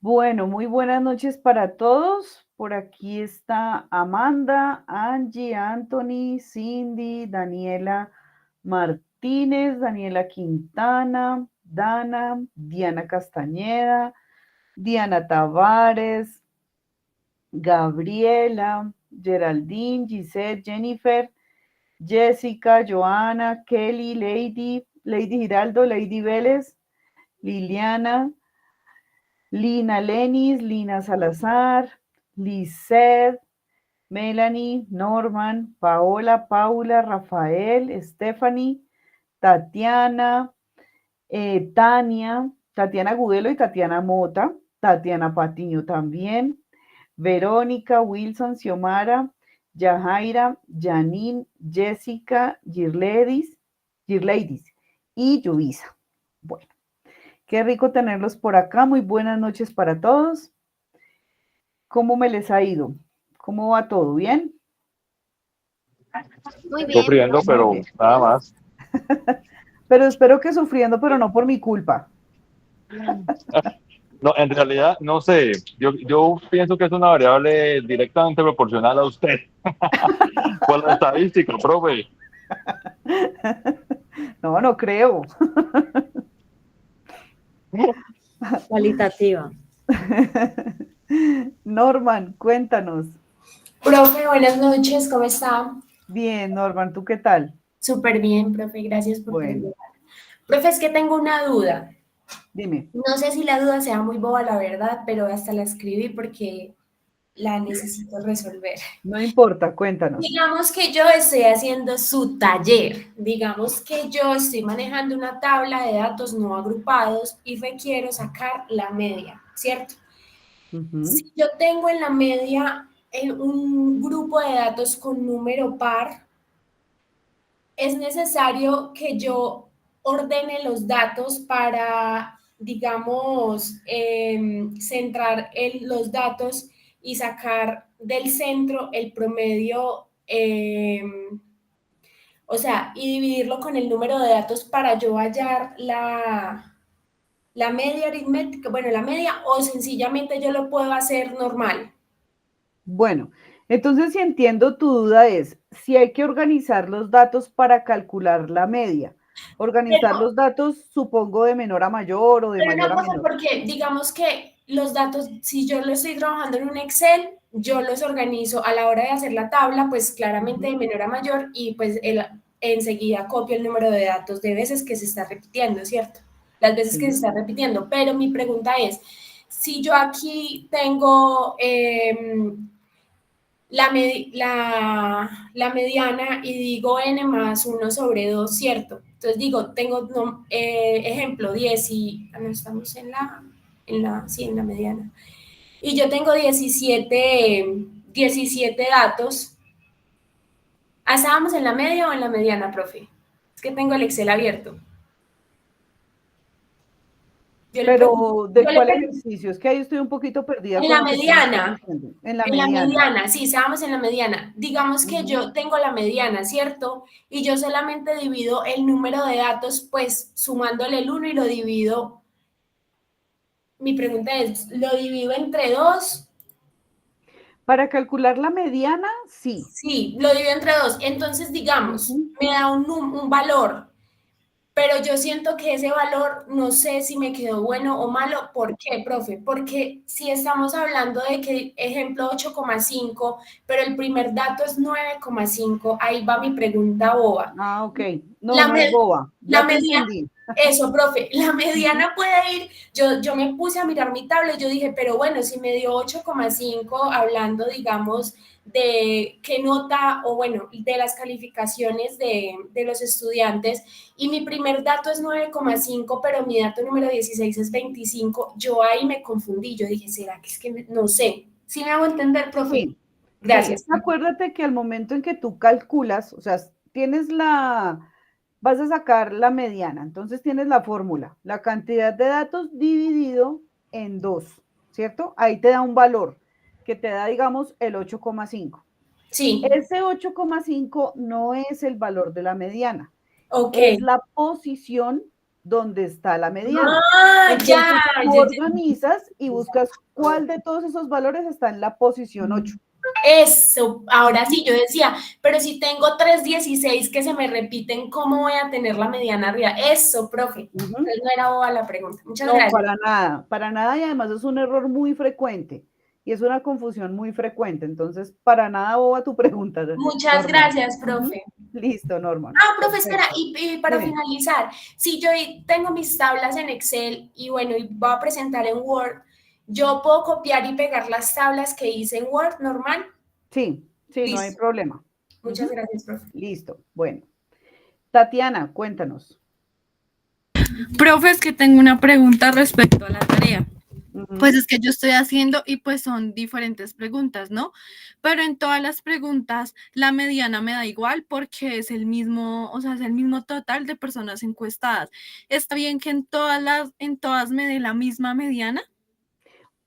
Bueno, muy buenas noches para todos. Por aquí está Amanda, Angie, Anthony, Cindy, Daniela Martínez, Daniela Quintana, Dana, Diana Castañeda, Diana Tavares, Gabriela, Geraldine, Gisette, Jennifer, Jessica, Joana, Kelly, Lady Giraldo, Lady Vélez, Liliana, Lina Lenis, Lina Salazar, Lisette, Melanie, Norman, Paola, Paula, Rafael, Stephanie, Tatiana, Tania, Tatiana Gudelo y Tatiana Mota, Tatiana Patiño también, Verónica, Wilson, Xiomara, Yajaira, Janine, Jessica, Girleidis y Yuvisa. Bueno, qué rico tenerlos por acá. Muy buenas noches para todos. ¿Cómo me les ha ido? ¿Cómo va todo? ¿Bien? Muy bien, Sufriendo, profe. Muy pero bien. nada más. Pero espero que sufriendo, pero no por mi culpa. No, en realidad, no sé, yo pienso que es una variable directamente proporcional a usted. Por la estadística, profe. No, no creo. Cualitativa. Norman, cuéntanos. Profe, buenas noches, ¿cómo está? Bien, Norman, ¿tú qué tal? Súper bien, profe, gracias por Bueno, preguntar. Profe, es que tengo una duda. dime. No sé si la duda sea muy boba, la verdad, pero hasta la escribí porque la necesito resolver. No importa, cuéntanos. Digamos que yo estoy haciendo su taller. Digamos que yo estoy manejando una tabla de datos no agrupados y requiero sacar la media, ¿cierto? Ujú. Si yo tengo en la media un grupo de datos con número par, es necesario que yo ordene los datos para, digamos, centrar los datos y sacar del centro el promedio, o sea, y dividirlo con el número de datos para yo hallar la media aritmética, bueno, la media, o sencillamente yo lo puedo hacer normal. Bueno, entonces si entiendo tu duda es si hay que organizar los datos para calcular la media. Organizar Pero los datos, supongo, de menor a mayor o de Pero mayor no, a profe, menor. porque digamos que los datos, si yo lo estoy trabajando en un Excel, yo los organizo a la hora de hacer la tabla, pues claramente de Ujú. menor a mayor y pues enseguida copio el número de datos de veces que se está repitiendo, ¿cierto? Las veces que se Sí. está repitiendo. Pero mi pregunta es, si yo aquí tengo la mediana y digo n más 1/2, ¿cierto? Entonces digo, tengo, no, ejemplo, 10 y, no estamos sí, en la mediana. Y yo tengo 17 datos. ¿Estábamos en la media o en la mediana, profe? Es que tengo el Excel abierto. Yo le pregunto, Pero, ¿de yo le cuál pregunto, ejercicio? Es que ahí estoy un poquito perdida en con la lo que tú me estás mediana, diciendo. En la en la mediana. mediana, sí, estábamos en la mediana. Digamos que Ujú. yo tengo la mediana, ¿cierto? Y yo solamente divido el número de datos, pues sumándole el uno y lo divido. Mi pregunta es, ¿lo divido entre dos? Para calcular la mediana, sí. Sí, lo divido entre dos. Entonces, digamos, Ujú. me da un valor, pero yo siento que ese valor no sé si me quedó bueno o malo. ¿Por qué, profe? Porque si estamos hablando de que, ejemplo, 8,5, pero el primer dato es 9,5, ahí va mi pregunta boba. Ah, ok. No, La, no es me- boba. la Ya te media, entendí. eso, profe, la Ujú. mediana puede ir, yo me puse a mirar mi tabla y yo dije, pero bueno, si me dio 8,5, hablando, digamos, de qué nota, o bueno, de las calificaciones de los estudiantes, y mi primer dato es 9,5, pero mi dato número 16 es 25, yo ahí me confundí, yo dije, ¿será que es que no sé? ¿Sí me hago entender, profe? Sí, sí. Es Gracias. que acuérdate que al momento en que tú calculas, o sea, vas a sacar la mediana, entonces tienes la fórmula, la cantidad de datos dividido en 2, ¿cierto? Ahí te da un valor que te da, digamos, el 8,5. Sí, Ese 8,5 no es el valor de la mediana, ok, es la posición donde está la mediana. Ah, Entonces ya, tú ya organizas y buscas cuál de todos esos valores está en la posición 8. eso, ahora sí, yo decía, pero si tengo 3,16 que se me repiten, ¿cómo voy a tener la mediana arriba? Eso, profe. Entonces no era boba la pregunta. Muchas No, gracias. para nada, y además es un error muy frecuente y es una confusión muy frecuente. Entonces, para nada boba tu pregunta, Muchas Norman. gracias, profe. Listo, Norman. Ah, profe, espera, Perfecto. y para Dime. finalizar, si yo tengo mis tablas en Excel y bueno, y voy a presentar en Word, ¿yo puedo copiar y pegar las tablas que hice en Word normal? Sí, sí, no hay Listo. problema. Muchas gracias, profe. Listo. Bueno. Tatiana, cuéntanos. Profe, es que tengo una pregunta respecto a la tarea. Pues Ujú. es que yo estoy haciendo y pues son diferentes preguntas, ¿no? Pero en todas las preguntas la mediana me da igual porque es el mismo, o sea, es el mismo total de personas encuestadas. ¿Está bien que en todas me dé la misma mediana?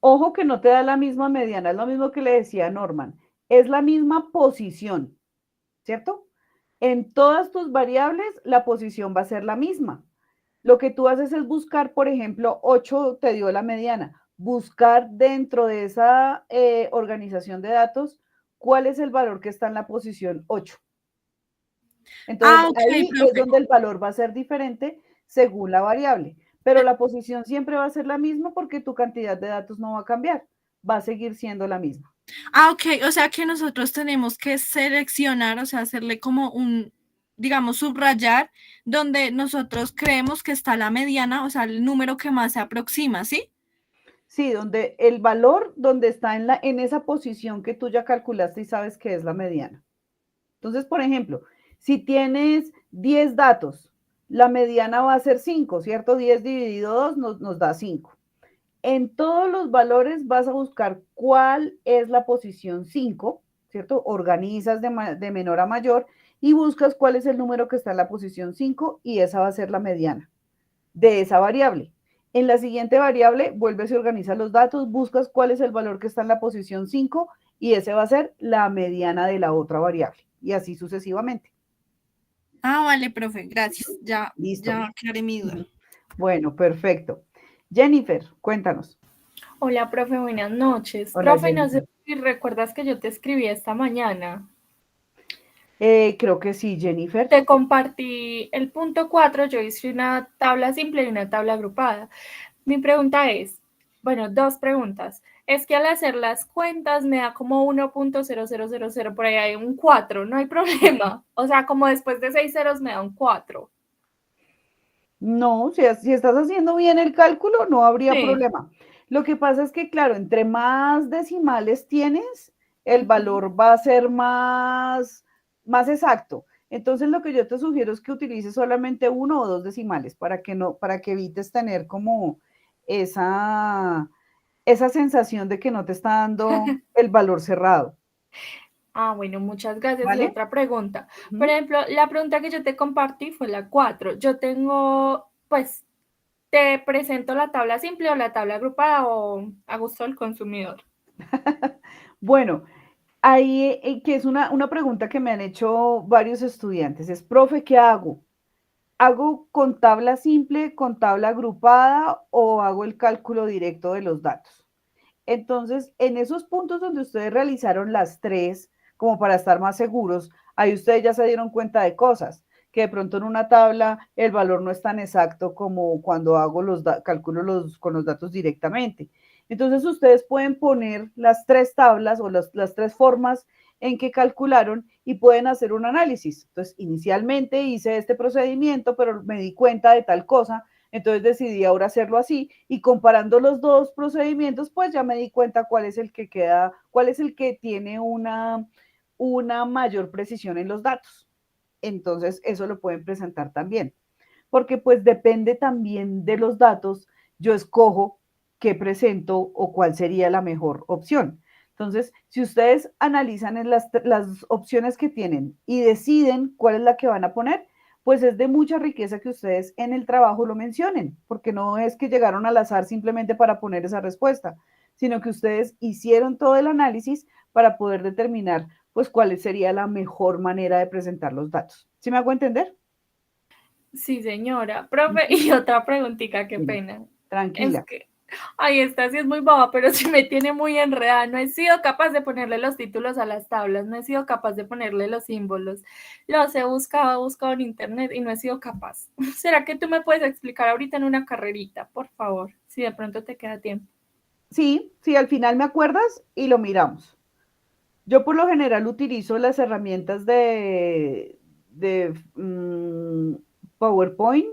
Ojo que no te da la misma mediana, es lo mismo que le decía Norman. Es la misma posición, ¿cierto? En todas tus variables, la posición va a ser la misma. Lo que tú haces es buscar, por ejemplo, 8 te dio la mediana. Buscar dentro de esa organización de datos cuál es el valor que está en la posición 8. Entonces, Ah, ok, ahí es profe. donde el valor va a ser diferente según la variable. Pero la posición siempre va a ser la misma porque tu cantidad de datos no va a cambiar. Va a seguir siendo la misma. Ah, ok, o sea que nosotros tenemos que seleccionar, o sea, hacerle como un, digamos, subrayar donde nosotros creemos que está la mediana, o sea, el número que más se aproxima, ¿sí? Sí, donde el valor donde está en esa posición que tú ya calculaste y sabes que es la mediana. Entonces, por ejemplo, si tienes 10 datos, la mediana va a ser 5, ¿cierto? 10 dividido 2 nos da 5. En todos los valores vas a buscar cuál es la posición 5, ¿cierto? Organizas de menor a mayor y buscas cuál es el número que está en la posición 5 y esa va a ser la mediana de esa variable. En la siguiente variable, vuelves y organizas los datos, buscas cuál es el valor que está en la posición 5 y ese va a ser la mediana de la otra variable. Y así sucesivamente. Ah, vale, profe, gracias. Listo. Ya aclaré mi duda. Bueno, perfecto. Jennifer, cuéntanos. Hola, profe, buenas noches. Hola, Profe, no Jennifer. sé si recuerdas que yo te escribí esta mañana. Creo que sí, Jennifer. Te compartí el punto 4. Yo hice una tabla simple y una tabla agrupada. Mi pregunta es, bueno, dos preguntas. Es que al hacer las cuentas me da como 1,0000, por ahí hay un 4, no hay problema. O sea, como después de 6 ceros me da un 4. No, si estás haciendo bien el cálculo, no habría Sí. problema. Lo que pasa es que, claro, entre más decimales tienes, el valor va a ser más exacto. Entonces, lo que yo te sugiero es que utilices solamente 1 o 2 decimales para que evites tener como esa, esa sensación de que no te está dando el valor cerrado, Ah, bueno, muchas gracias. Y ¿vale? otra pregunta. Por Ujú. ejemplo, la pregunta que yo te compartí fue la 4. Yo tengo, pues, te presento la tabla simple o la tabla agrupada o a gusto del consumidor. Bueno, ahí que es una pregunta que me han hecho varios estudiantes, es, profe, ¿qué hago? ¿Hago con tabla simple, con tabla agrupada o hago el cálculo directo de los datos? Entonces, en esos puntos donde ustedes realizaron las tres, como para estar más seguros, ahí ustedes ya se dieron cuenta de cosas, que de pronto en una tabla el valor no es tan exacto como cuando hago con los datos directamente. Entonces, ustedes pueden poner las tres tablas o las tres formas en que calcularon y pueden hacer un análisis. Entonces, inicialmente hice este procedimiento, pero me di cuenta de tal cosa, entonces decidí ahora hacerlo así y comparando los dos procedimientos, pues ya me di cuenta cuál es el que queda, cuál es el que tiene una mayor precisión en los datos. Entonces, eso lo pueden presentar también, porque pues depende también de los datos, yo escojo qué presento o cuál sería la mejor opción. Entonces, si ustedes analizan en las opciones que tienen y deciden cuál es la que van a poner, pues es de mucha riqueza que ustedes en el trabajo lo mencionen, porque no es que llegaron al azar simplemente para poner esa respuesta, sino que ustedes hicieron todo el análisis para poder determinar pues cuál sería la mejor manera de presentar los datos. ¿Sí me hago entender? Sí, señora. Profe, y otra preguntita, qué Dime. pena. Tranquila. Es que, ay, esta sí es muy boba, pero sí me tiene muy enredada. No he sido capaz de ponerle los títulos a las tablas, no he sido capaz de ponerle los símbolos. Los he buscado en internet y no he sido capaz. ¿Será que tú me puedes explicar ahorita en una carrerita, por favor? Si de pronto te queda tiempo. Sí, sí, al final me acuerdas y lo miramos. Yo por lo general utilizo las herramientas de PowerPoint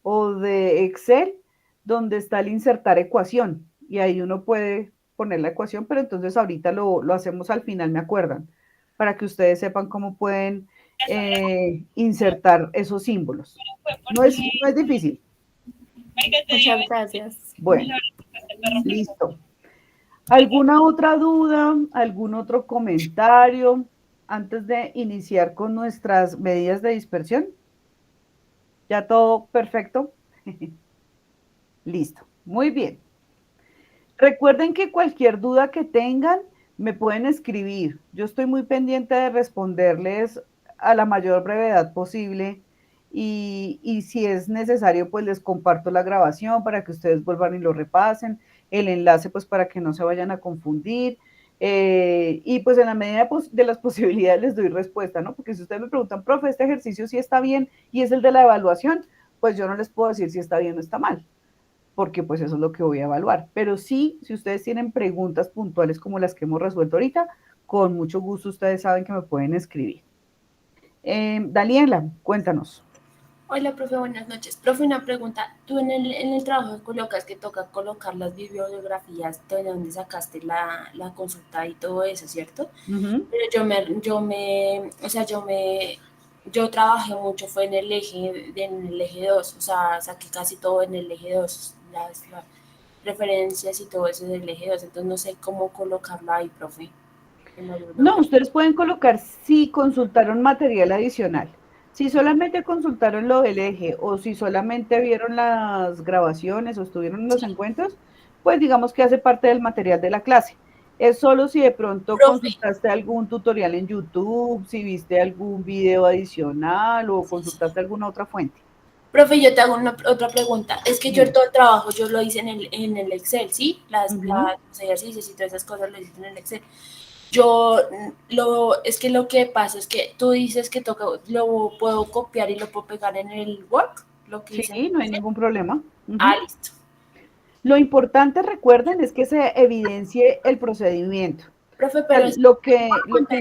o de Excel, donde está el insertar ecuación. Y ahí uno puede poner la ecuación, pero entonces ahorita lo hacemos al final, me acuerdan, para que ustedes sepan cómo pueden insertar esos símbolos. No es difícil. Muchas gracias. Bueno, listo. ¿Alguna otra duda? ¿Algún otro comentario antes de iniciar con nuestras medidas de dispersión? ¿Ya todo perfecto? Listo. Muy bien. Recuerden que cualquier duda que tengan me pueden escribir. Yo estoy muy pendiente de responderles a la mayor brevedad posible y si es necesario, pues les comparto la grabación para que ustedes vuelvan y lo repasen, el enlace pues para que no se vayan a confundir y pues en la medida de las posibilidades les doy respuesta, ¿no? Porque si ustedes me preguntan, profe, este ejercicio sí está bien y es el de la evaluación, pues yo no les puedo decir si está bien o está mal porque pues eso es lo que voy a evaluar. Pero sí, si ustedes tienen preguntas puntuales como las que hemos resuelto ahorita, con mucho gusto ustedes saben que me pueden escribir. Daniela, cuéntanos. Hola, profe, buenas noches. Profe, una pregunta. Tú en el trabajo colocas que toca colocar las bibliografías de donde sacaste la consulta y todo eso, ¿cierto? Uh -huh. Pero o sea, yo trabajé mucho, fue en el eje 2, o sea, saqué casi todo en el eje 2, las referencias y todo eso del eje 2, entonces no sé cómo colocarlo ahí, profe. No, ustedes pueden colocar si consultaron material adicional. Si solamente consultaron lo del eje o si solamente vieron las grabaciones o estuvieron en los encuentros, pues digamos que hace parte del material de la clase. Es solo si de pronto Profe, consultaste algún tutorial en YouTube, si viste algún video adicional o consultaste alguna otra fuente. profe, yo te hago otra pregunta. Es que yo Dime. todo el trabajo yo lo hice en el Excel, ¿sí? Uh -huh. Los ejercicios y todas esas cosas lo hice en el Excel. Es que lo que pasa es que tú dices que lo puedo copiar y lo puedo pegar en el Word, lo que hice en Sí, el no hay Excel. ningún problema. Uh Ah, -huh. listo. Lo importante, recuerden, es que se evidencie el procedimiento. Profe, O sea, pero es lo que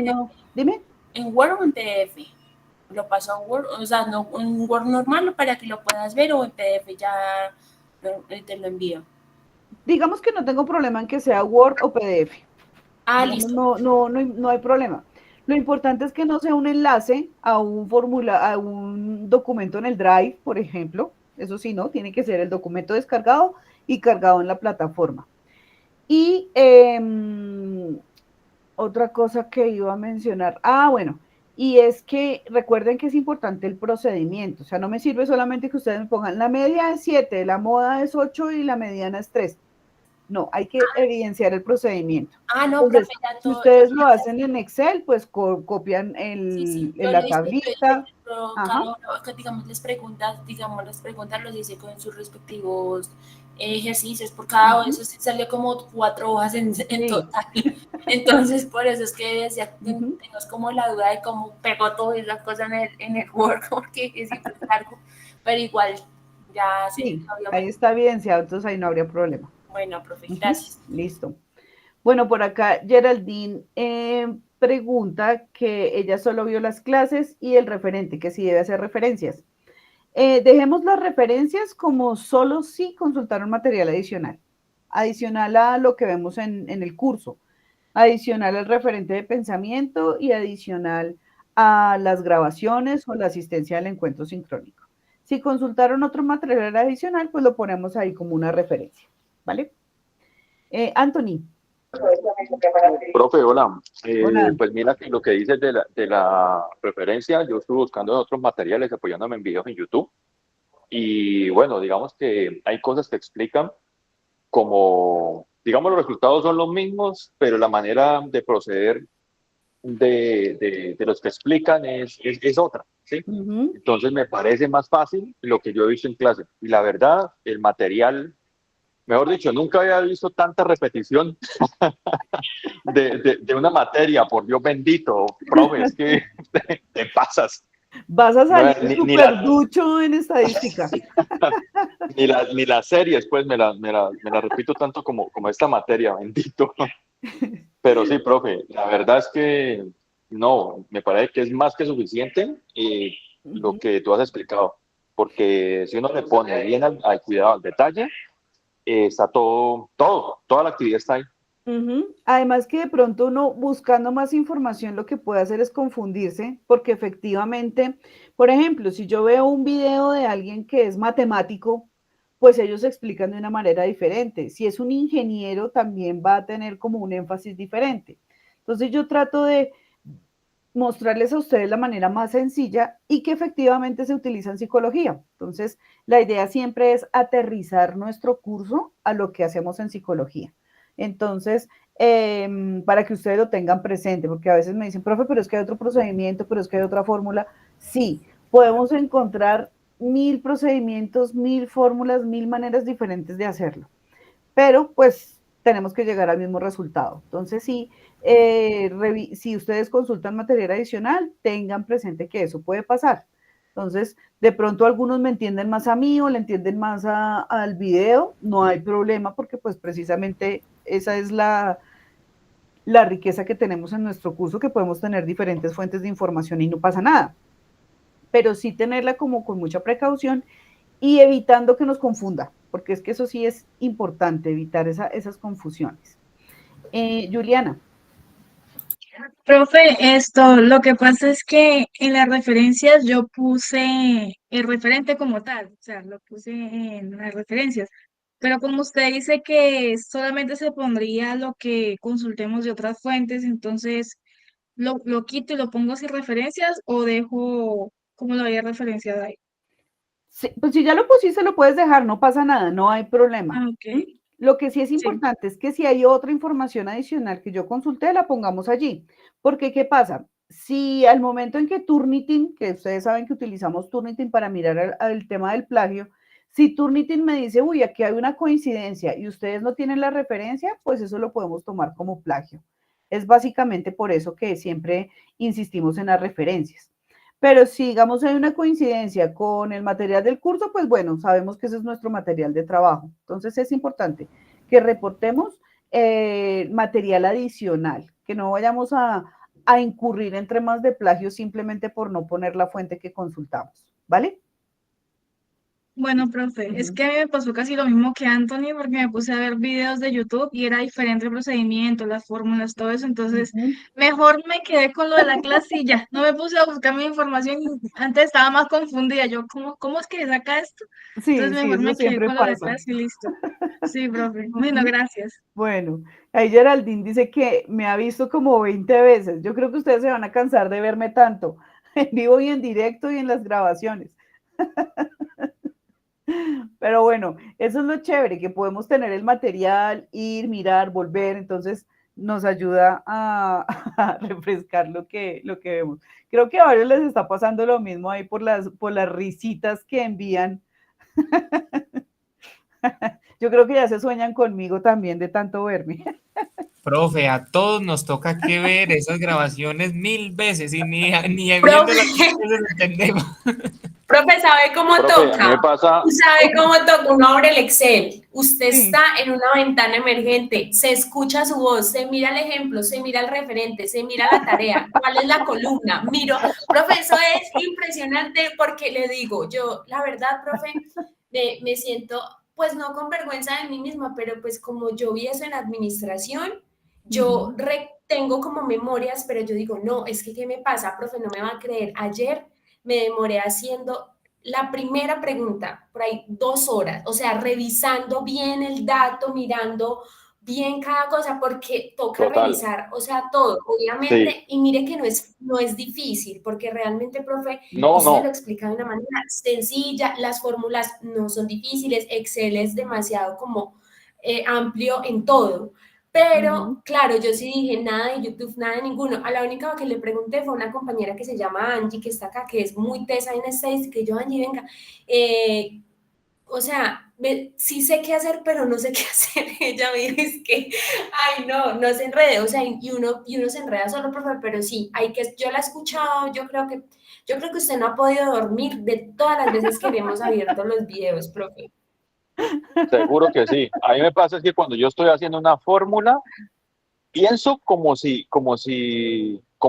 no, dime. en Word o en PDF. Lo paso a Word, o sea, no en Word normal para que lo puedas ver o en PDF ya te lo envío. Digamos que no tengo problema en que sea Word o PDF. Ah, Digamos, listo. no hay problema. Lo importante es que no sea un enlace a a un documento en el Drive, por ejemplo. Eso sí, no, tiene que ser el documento descargado y cargado en la plataforma. Y otra cosa que iba a mencionar, bueno, y es que recuerden que es importante el procedimiento, o sea, no me sirve solamente que ustedes me pongan la media es 7, la moda es 8 y la mediana es 3. No, hay que evidenciar el procedimiento. Ah, no, Entonces, profe, ya si todo, ustedes lo hacen en Excel, pues copian sí, sí, en yo lo la hice, tablita. cada Ajá. uno, digamos, las preguntas los hice con sus respectivos ejercicios, por cada uno, Uh-huh. eso sí salió como 4 hojas en Sí. total. Entonces, por eso es que decía, Uh-huh. tengo como la duda de cómo pegó toda esa cosa en el Word, porque es súper largo, pero igual, ya sí, Sí, ahí obviamente. está evidenciado, entonces ahí no habría problema. Bueno, profe, Uh-huh. gracias. Listo. Bueno, por acá Geraldine pregunta que ella solo vio las clases y el referente, que sí debe hacer referencias. Dejemos las referencias como solo si consultaron material adicional a lo que vemos en el curso, adicional al referente de pensamiento y adicional a las grabaciones o la asistencia al encuentro sincrónico. Si consultaron otro material adicional, pues lo ponemos ahí como una referencia, ¿vale? Anthony. Profe, hola. Hola. Pues mira que lo que dices de la preferencia, yo estuve buscando otros materiales apoyándome en videos en YouTube y bueno, digamos que hay cosas que explican como, digamos, los resultados son los mismos, pero la manera de proceder de los que explican es otra. ¿sí? Ujú. Entonces me parece más fácil lo que yo he visto en clase. Y la verdad, el material, mejor dicho, nunca había visto tanta repetición de una materia, por Dios bendito, profe, es que te pasas. Vas a No, salir ni súper ducho en estadística. ni las series, pues me la repito tanto como esta materia, bendito. Pero sí, profe, la verdad es que no, me parece que es más que suficiente lo Ujú. que tú has explicado, porque si uno le pone bien al cuidado, al detalle, está toda la actividad está ahí. Ujú. Además que de pronto uno buscando más información lo que puede hacer es confundirse, porque efectivamente, por ejemplo, si yo veo un video de alguien que es matemático, pues ellos explican de una manera diferente. Si es un ingeniero, también va a tener como un énfasis diferente. Entonces yo trato de mostrarles a ustedes la manera más sencilla y que efectivamente se utiliza en psicología. Entonces, la idea siempre es aterrizar nuestro curso a lo que hacemos en psicología. Entonces, para que ustedes lo tengan presente, porque a veces me dicen, profe, pero es que hay otro procedimiento, pero es que hay otra fórmula. Sí, podemos encontrar 1000 procedimientos, 1000 fórmulas, 1000 maneras diferentes de hacerlo, pero pues tenemos que llegar al mismo resultado. Entonces, sí, si ustedes consultan material adicional, tengan presente que eso puede pasar. Entonces, de pronto algunos me entienden más a mí o le entienden más al video, no hay problema porque pues precisamente esa es la riqueza que tenemos en nuestro curso, que podemos tener diferentes fuentes de información y no pasa nada, pero sí tenerla como con mucha precaución y evitando que nos confunda, porque es que eso sí es importante, evitar esas confusiones. Juliana. Profe, lo que pasa es que en las referencias yo puse el referente como tal, o sea, lo puse en las referencias, pero como usted dice que solamente se pondría lo que consultemos de otras fuentes, entonces lo quito y lo pongo sin referencias o dejo como lo había referenciado ahí. Sí, pues si ya lo pusiste, lo puedes dejar, no pasa nada, no hay problema. Ah, ok, ¿Mm? Lo que sí es sí. importante es que si hay otra información adicional que yo consulté, la pongamos allí. Porque, ¿qué pasa? Si al momento en que Turnitin, que ustedes saben que utilizamos Turnitin para mirar el tema del plagio, si Turnitin me dice, uy, aquí hay una coincidencia y ustedes no tienen la referencia, pues eso lo podemos tomar como plagio. Es básicamente por eso que siempre insistimos en las referencias. Pero si, digamos, hay una coincidencia con el material del curso, pues bueno, sabemos que ese es nuestro material de trabajo. Entonces es importante que reportemos material adicional, que no vayamos a incurrir en temas de plagio simplemente por no poner la fuente que consultamos, ¿vale? Bueno, profe, es que a mí me pasó casi lo mismo que Anthony porque me puse a ver videos de YouTube y era diferente el procedimiento, las fórmulas, todo eso, entonces mejor me quedé con lo de la clase y ya, no me puse a buscar mi información, antes estaba más confundida, yo, ¿cómo es que se saca esto? Entonces Sí, sí, mejor eso me quedé siempre con lo de la pasa. clase y listo. Sí, profe, bueno, gracias. Bueno, ahí Geraldine dice que me ha visto como 20 veces. Yo creo que ustedes se van a cansar de verme tanto, en vivo y en directo y en las grabaciones. Pero bueno, eso es lo chévere, que podemos tener el material, ir, mirar, volver, entonces nos ayuda a, a refrescar lo que vemos. Creo que a varios les está pasando lo mismo ahí por las risitas que envían. Yo creo que ya se sueñan conmigo también de tanto verme. Profe, a todos nos toca que ver esas grabaciones 1000 veces y ni Profe, viéndolas 1000 veces entendemos. profe, ¿sabe cómo Profe, a mí me toca? pasa, ¿Sabe cómo toca? Uno abre el Excel, usted Sí, está en una ventana emergente, se escucha su voz, se mira el ejemplo, se mira el referente, se mira la tarea, cuál es la columna. Miro, profe, eso es impresionante porque le digo, yo, la verdad, profe, me siento, pues no con vergüenza de mí misma, pero pues como yo vi eso en administración, yo tengo como memorias, pero yo digo, no, es que ¿qué me pasa, profe? No me va a creer. Ayer me demoré haciendo la primera pregunta, por ahí 2 horas, o sea, revisando bien el dato, mirando bien cada cosa, porque toca total, revisar, o sea, todo, sí, obviamente, y mire que no es difícil, porque realmente, profe, no, eso se lo no, explica de una manera sencilla, las fórmulas no son difíciles, Excel es demasiado como amplio en todo, Pero, claro, yo sí dije nada de YouTube, nada de ninguno. A la única que le pregunté fue una compañera que se llama Angie, que está acá, que es muy tesa en estadística, que yo, Angie, venga, o sea, sí sé qué hacer, pero no sé qué hacer. Ella me dijo, es que, ay, no se enrede, o sea, y uno se enreda solo, profe, pero sí, yo la he escuchado, yo creo que usted no ha podido dormir de todas las veces que le hemos abierto los videos, profe. Seguro que sí. A mí me pasa es que cuando yo estoy haciendo una fórmula, pienso como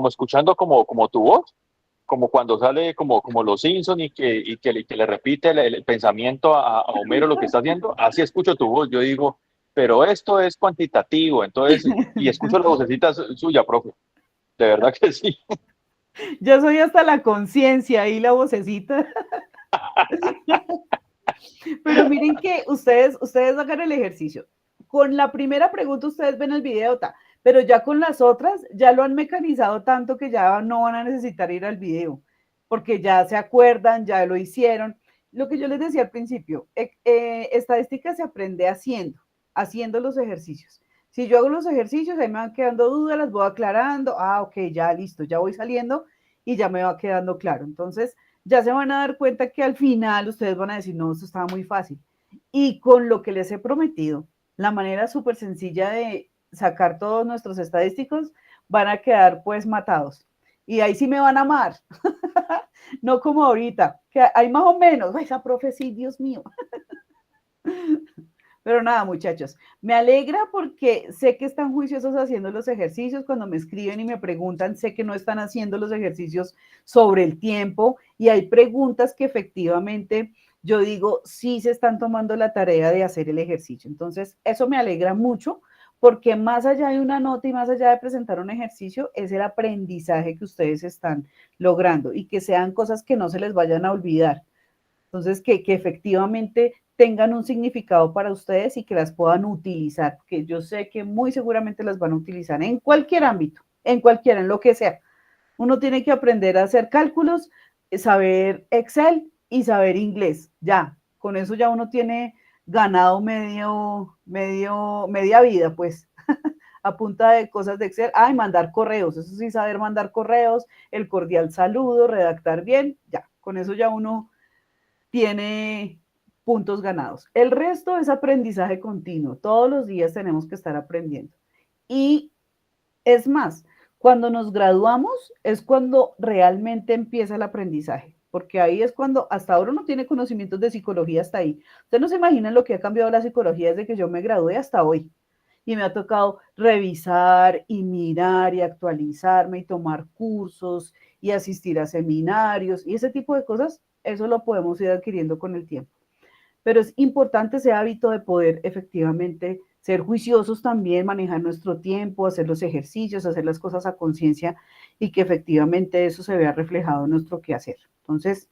escuchando como tu voz, como cuando sale como los Simpson y que le repite el pensamiento a Homero lo que está haciendo, así escucho tu voz. Yo digo, pero esto es cuantitativo, entonces, y escucho la vocecita suya, profe. De verdad que sí. Ya soy hasta la conciencia y la vocecita. Pero miren que ustedes hagan el ejercicio. Con la primera pregunta ustedes ven el video, pero ya con las otras ya lo han mecanizado tanto que ya no van a necesitar ir al video, porque ya se acuerdan, ya lo hicieron. Lo que yo les decía al principio, estadística se aprende haciendo los ejercicios. Si yo hago los ejercicios, ahí me van quedando dudas, las voy aclarando. Ok, ya listo, ya voy saliendo y ya me va quedando claro. Entonces, ya se van a dar cuenta que al final ustedes van a decir, no, esto estaba muy fácil. Y con lo que les he prometido, la manera súper sencilla de sacar todos nuestros estadísticos, van a quedar pues matados. Y ahí sí me van a amar. No como ahorita, que hay más o menos. Ay, esa profe, sí, Dios mío. Pero nada, muchachos, me alegra porque sé que están juiciosos haciendo los ejercicios. Cuando me escriben y me preguntan, sé que no están haciendo los ejercicios sobre el tiempo y hay preguntas que efectivamente yo digo, sí se están tomando la tarea de hacer el ejercicio. Entonces, eso me alegra mucho porque más allá de una nota y más allá de presentar un ejercicio, es el aprendizaje que ustedes están logrando y que sean cosas que no se les vayan a olvidar. Entonces, que efectivamente tengan un significado para ustedes y que las puedan utilizar, que yo sé que muy seguramente las van a utilizar en cualquier ámbito, en lo que sea. Uno tiene que aprender a hacer cálculos, saber Excel y saber inglés. Ya, con eso ya uno tiene ganado media vida, pues, a punta de cosas de Excel. Ay, mandar correos, eso sí, saber mandar correos, el cordial saludo, redactar bien, ya, con eso ya uno tiene puntos ganados. El resto es aprendizaje continuo. Todos los días tenemos que estar aprendiendo. Y es más, cuando nos graduamos es cuando realmente empieza el aprendizaje, porque ahí es cuando hasta ahora uno tiene conocimientos de psicología hasta ahí. Ustedes no se imaginan lo que ha cambiado la psicología desde que yo me gradué hasta hoy. Y me ha tocado revisar y mirar y actualizarme y tomar cursos y asistir a seminarios y ese tipo de cosas, eso lo podemos ir adquiriendo con el tiempo. Pero es importante ese hábito de poder efectivamente ser juiciosos también, manejar nuestro tiempo, hacer los ejercicios, hacer las cosas a conciencia y que efectivamente eso se vea reflejado en nuestro quehacer. Entonces,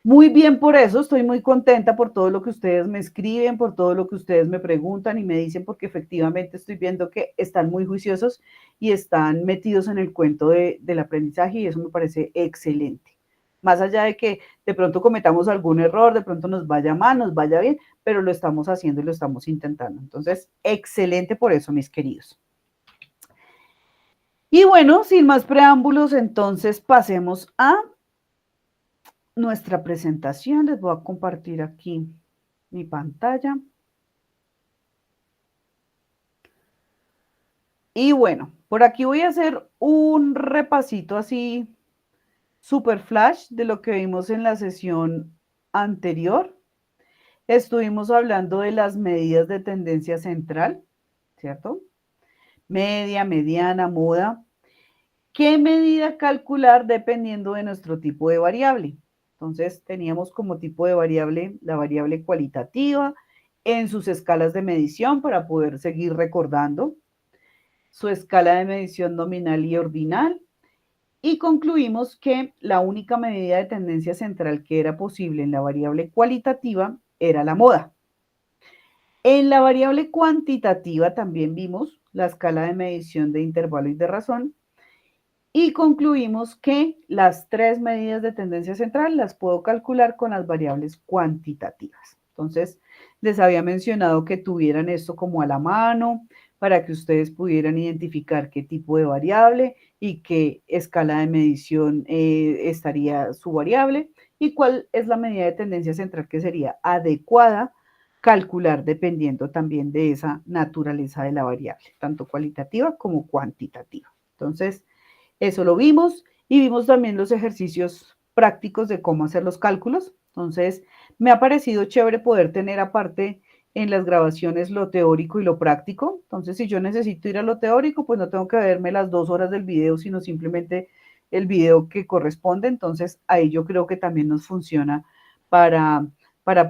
muy bien por eso, estoy muy contenta por todo lo que ustedes me escriben, por todo lo que ustedes me preguntan y me dicen, porque efectivamente estoy viendo que están muy juiciosos y están metidos en el cuento del aprendizaje y eso me parece excelente. Más allá de que de pronto cometamos algún error, de pronto nos vaya mal, nos vaya bien, pero lo estamos haciendo y lo estamos intentando. Entonces, excelente por eso, mis queridos. Y bueno, sin más preámbulos, entonces pasemos a nuestra presentación. Les voy a compartir aquí mi pantalla. Y bueno, por aquí voy a hacer un repasito así super flash de lo que vimos en la sesión anterior. Estuvimos hablando de las medidas de tendencia central, ¿cierto? Media, mediana, moda. ¿Qué medida calcular dependiendo de nuestro tipo de variable? Entonces, teníamos como tipo de variable la variable cualitativa en sus escalas de medición para poder seguir recordando, su escala de medición nominal y ordinal, y concluimos que la única medida de tendencia central que era posible en la variable cualitativa era la moda. En la variable cuantitativa también vimos la escala de medición de intervalo y de razón, y concluimos que las tres medidas de tendencia central las puedo calcular con las variables cuantitativas. Entonces, les había mencionado que tuvieran esto como a la mano para que ustedes pudieran identificar qué tipo de variable y qué escala de medición estaría su variable y cuál es la medida de tendencia central que sería adecuada calcular dependiendo también de esa naturaleza de la variable, tanto cualitativa como cuantitativa. Entonces, eso lo vimos y vimos también los ejercicios prácticos de cómo hacer los cálculos. Entonces, me ha parecido chévere poder tener aparte en las grabaciones lo teórico y lo práctico. Entonces, si yo necesito ir a lo teórico, pues no tengo que verme las 2 horas del video, sino simplemente el video que corresponde. Entonces, ahí yo creo que también nos funciona para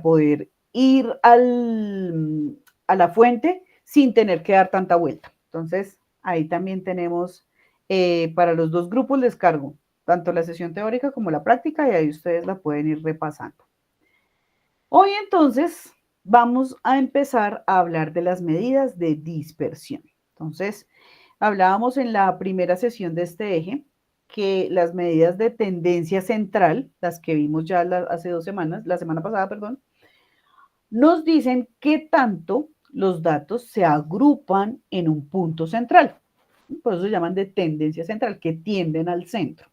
poder ir a la fuente sin tener que dar tanta vuelta. Entonces, ahí también tenemos, para los dos grupos les cargo tanto la sesión teórica como la práctica y ahí ustedes la pueden ir repasando. Hoy entonces vamos a empezar a hablar de las medidas de dispersión. Entonces, hablábamos en la primera sesión de este eje que las medidas de tendencia central, las que vimos ya hace 2 semanas, la semana pasada, perdón, nos dicen qué tanto los datos se agrupan en un punto central. Por eso se llaman de tendencia central, que tienden al centro.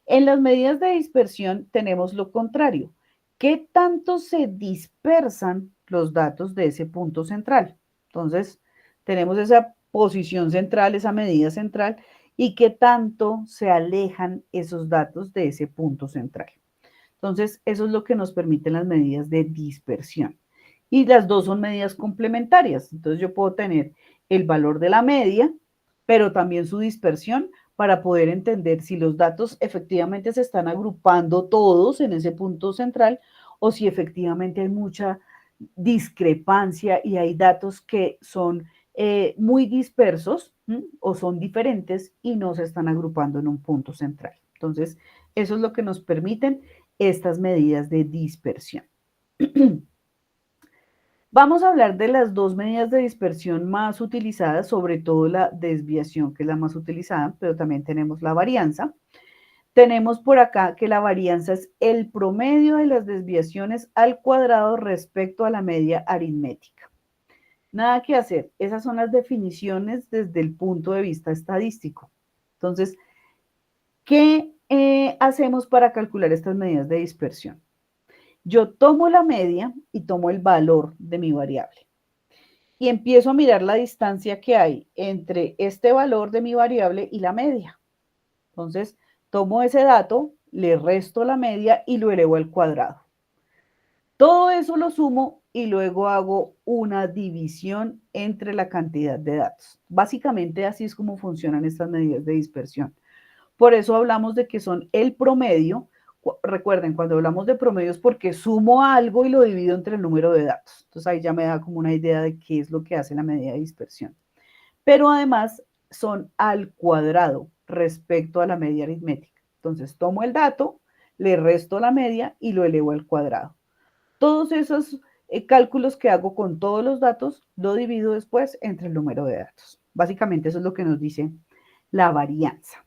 En las medidas de dispersión tenemos lo contrario. ¿Qué tanto se dispersan los datos de ese punto central? Entonces, tenemos esa posición central, esa medida central, y qué tanto se alejan esos datos de ese punto central. Entonces, eso es lo que nos permiten las medidas de dispersión. Y las dos son medidas complementarias. Entonces, yo puedo tener el valor de la media, pero también su dispersión para poder entender si los datos efectivamente se están agrupando todos en ese punto central o si efectivamente hay mucha discrepancia y hay datos que son muy dispersos o son diferentes y no se están agrupando en un punto central. Entonces, eso es lo que nos permiten estas medidas de dispersión. Vamos a hablar de las dos medidas de dispersión más utilizadas, sobre todo la desviación, que es la más utilizada, pero también tenemos la varianza. Tenemos por acá que la varianza es el promedio de las desviaciones al cuadrado respecto a la media aritmética. Nada que hacer, esas son las definiciones desde el punto de vista estadístico. Entonces, ¿qué hacemos para calcular estas medidas de dispersión? Yo tomo la media y tomo el valor de mi variable. Y empiezo a mirar la distancia que hay entre este valor de mi variable y la media. Entonces, tomo ese dato, le resto la media y lo elevo al cuadrado. Todo eso lo sumo y luego hago una división entre la cantidad de datos. Básicamente así es como funcionan estas medidas de dispersión. Por eso hablamos de que son el promedio. Recuerden, cuando hablamos de promedios, porque sumo algo y lo divido entre el número de datos. Entonces ahí ya me da como una idea de qué es lo que hace la medida de dispersión. Pero además son al cuadrado respecto a la media aritmética. Entonces tomo el dato, le resto la media y lo elevo al cuadrado. Todos esos cálculos que hago con todos los datos, lo divido después entre el número de datos. Básicamente eso es lo que nos dice la varianza.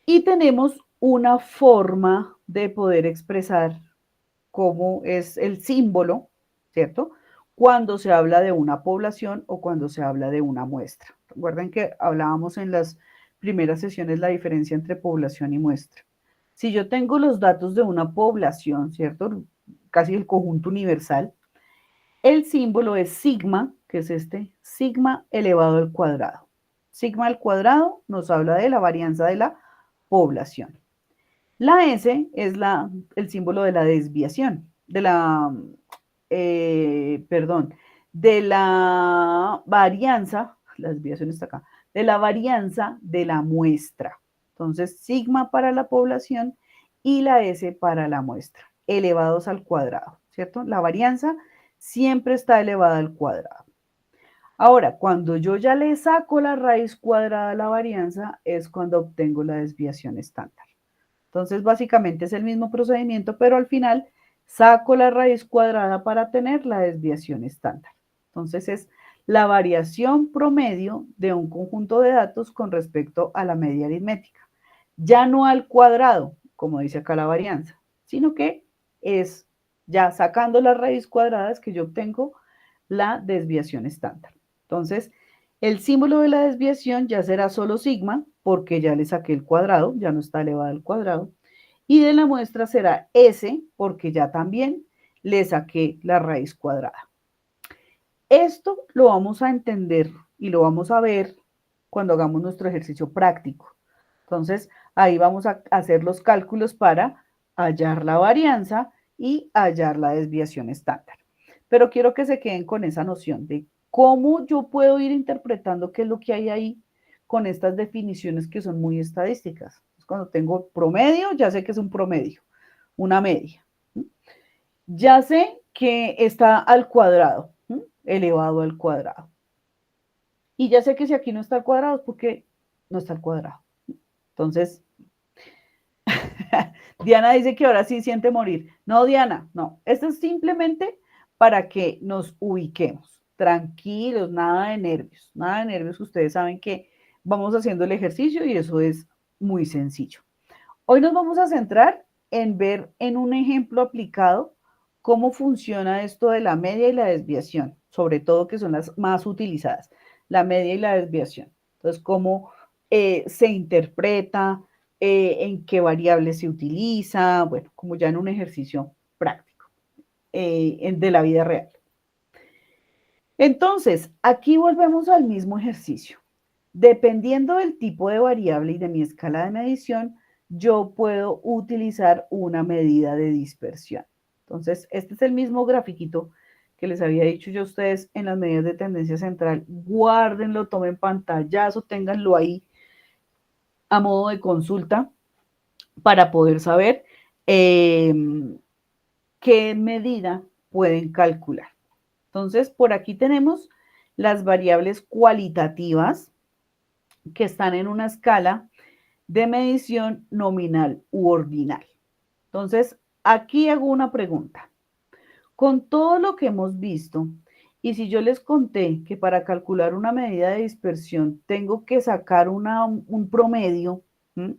Y tenemos una forma de poder expresar cómo es el símbolo, ¿cierto? Cuando se habla de una población o cuando se habla de una muestra. Recuerden que hablábamos en las primeras sesiones la diferencia entre población y muestra. Si yo tengo los datos de una población, ¿cierto? Casi el conjunto universal, el símbolo es sigma, que es este, sigma elevado al cuadrado. Sigma al cuadrado nos habla de la varianza de la población. La S es el símbolo de la desviación, de la varianza, la desviación está acá, de la varianza de la muestra. Entonces, sigma para la población y la S para la muestra, elevados al cuadrado, ¿cierto? La varianza siempre está elevada al cuadrado. Ahora, cuando yo ya le saco la raíz cuadrada a la varianza, es cuando obtengo la desviación estándar. Entonces, básicamente es el mismo procedimiento, pero al final saco la raíz cuadrada para tener la desviación estándar. Entonces, es la variación promedio de un conjunto de datos con respecto a la media aritmética. Ya no al cuadrado, como dice acá la varianza, sino que es Ya sacando la raíz cuadrada es que yo obtengo la desviación estándar. Entonces, el símbolo de la desviación ya será solo sigma, porque ya le saqué el cuadrado, ya no está elevado al cuadrado. Y de la muestra será S, porque ya también le saqué la raíz cuadrada. Esto lo vamos a entender y lo vamos a ver cuando hagamos nuestro ejercicio práctico. Entonces, ahí vamos a hacer los cálculos para hallar la varianza y hallar la desviación estándar. Pero quiero que se queden con esa noción de cómo yo puedo ir interpretando qué es lo que hay ahí con estas definiciones que son muy estadísticas. Cuando tengo promedio, ya sé que es un promedio, una media. Ya sé que está al cuadrado, elevado al cuadrado. Y ya sé que si aquí no está al cuadrado es porque no está al cuadrado. Entonces, Diana dice que ahora sí siente morir. No, Diana, no. Esto es simplemente para que nos ubiquemos. Tranquilos, nada de nervios. Nada de nervios. Ustedes saben que vamos haciendo el ejercicio y eso es muy sencillo. Hoy nos vamos a centrar en ver en un ejemplo aplicado cómo funciona esto de la media y la desviación, sobre todo que son las más utilizadas, la media y la desviación. Entonces, cómo se interpreta, en qué variable se utiliza, bueno, como ya en un ejercicio práctico de la vida real. Entonces, aquí volvemos al mismo ejercicio. Dependiendo del tipo de variable y de mi escala de medición, yo puedo utilizar una medida de dispersión. Entonces, este es el mismo grafiquito que les había dicho yo a ustedes en las medidas de tendencia central. Guárdenlo, tomen pantallazo, ténganlo ahí a modo de consulta para poder saber qué medida pueden calcular. Entonces, por aquí tenemos las variables cualitativas que están en una escala de medición nominal u ordinal. Entonces, aquí hago una pregunta. Con todo lo que hemos visto, y si yo les conté que para calcular una medida de dispersión tengo que sacar un promedio, ¿sí?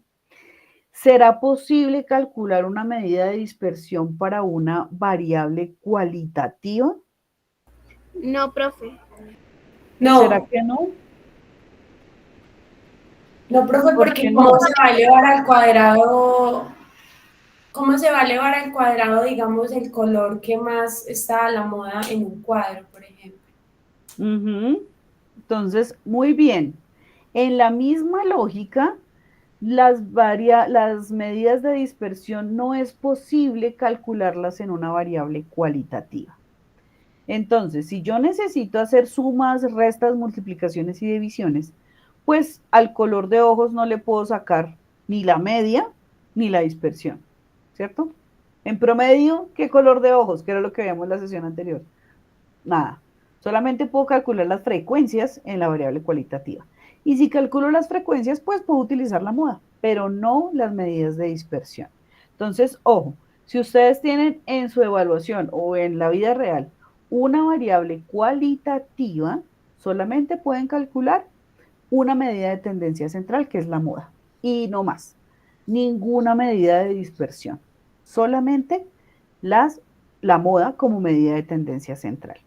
¿Será posible calcular una medida de dispersión para una variable cualitativa? No, profe. ¿Será No, que no? no, profe, ¿Por porque qué ¿cómo no? se va a elevar al cuadrado? ¿Cómo se va a elevar al cuadrado, digamos, el color que más está a la moda en un cuadro, por ejemplo? Entonces, muy bien. En la misma lógica, las medidas de dispersión no es posible calcularlas en una variable cualitativa. Entonces, si yo necesito hacer sumas, restas, multiplicaciones y divisiones, pues al color de ojos no le puedo sacar ni la media ni la dispersión, ¿cierto? En promedio, ¿qué color de ojos? Que era lo que veíamos en la sesión anterior. Nada. Solamente puedo calcular las frecuencias en la variable cualitativa. Y si calculo las frecuencias, pues puedo utilizar la moda, pero no las medidas de dispersión. Entonces, ojo, si ustedes tienen en su evaluación o en la vida real una variable cualitativa, solamente pueden calcular una medida de tendencia central, que es la moda, y no más. Ninguna medida de dispersión, solamente la moda como medida de tendencia central.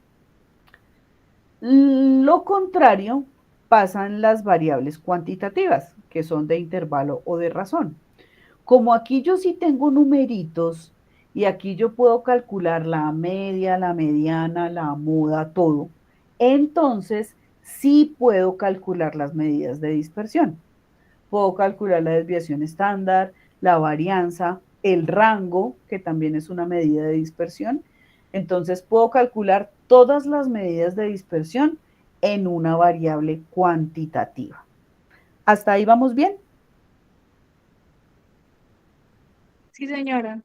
Lo contrario pasan las variables cuantitativas, que son de intervalo o de razón. Como aquí yo sí tengo numeritos y aquí yo puedo calcular la media, la mediana, la moda, todo, entonces sí puedo calcular las medidas de dispersión. Puedo calcular la desviación estándar, la varianza, el rango, que también es una medida de dispersión. Entonces puedo calcular todas las medidas de dispersión en una variable cuantitativa. ¿Hasta ahí vamos bien? Sí, señora.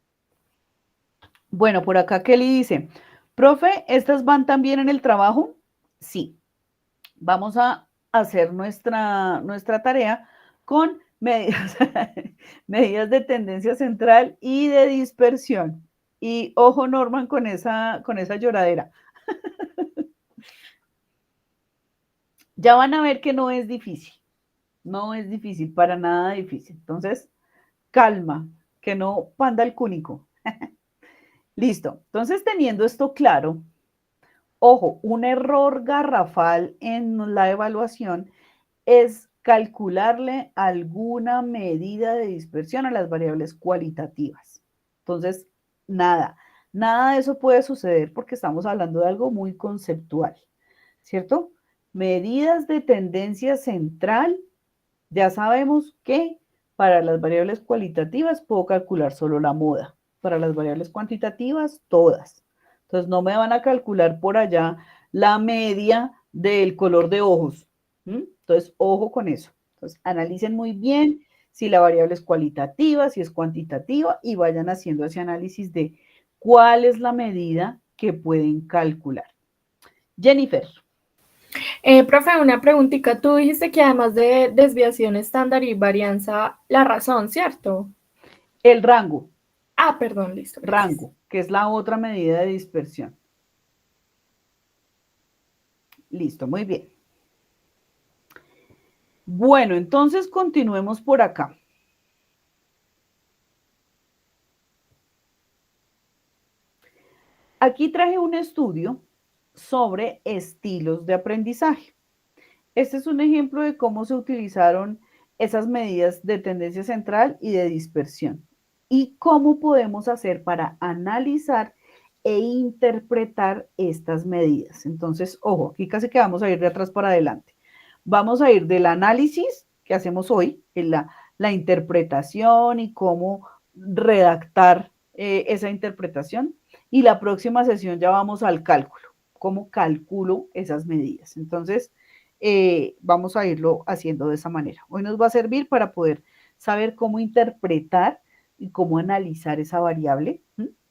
Bueno, por acá Kelly dice, profe, ¿estas van también en el trabajo? Sí. Vamos a hacer nuestra tarea con medidas, medidas de tendencia central y de dispersión. Y ojo, Norman, con esa lloradera. Ya van a ver que no es difícil. No es difícil, para nada difícil. Entonces, calma, que no panda el cúnico. Listo. Entonces, teniendo esto claro, ojo, un error garrafal en la evaluación es calcularle alguna medida de dispersión a las variables cualitativas. Entonces, nada, nada de eso puede suceder porque estamos hablando de algo muy conceptual, ¿cierto? Medidas de tendencia central, ya sabemos que para las variables cualitativas puedo calcular solo la moda, para las variables cuantitativas todas. Entonces, no me van a calcular por allá la media del color de ojos. Entonces, ojo con eso. Entonces, analicen muy bien si la variable es cualitativa, si es cuantitativa y vayan haciendo ese análisis de cuál es la medida que pueden calcular. Jennifer. Profe, una preguntita. Tú dijiste que además de desviación estándar y varianza, la razón, ¿cierto? El rango. Ah, perdón, listo. Gracias. Rango, que es la otra medida de dispersión. Listo, muy bien. Bueno, entonces continuemos por acá. Aquí traje un estudio sobre estilos de aprendizaje. Este es un ejemplo de cómo se utilizaron esas medidas de tendencia central y de dispersión y cómo podemos hacer para analizar e interpretar estas medidas. Entonces, ojo, aquí casi que vamos a ir de atrás para adelante. Vamos a ir del análisis que hacemos hoy, en la interpretación y cómo redactar esa interpretación. Y la próxima sesión ya vamos al cálculo, cómo calculo esas medidas. Entonces, vamos a irlo haciendo de esa manera. Hoy nos va a servir para poder saber cómo interpretar y cómo analizar esa variable,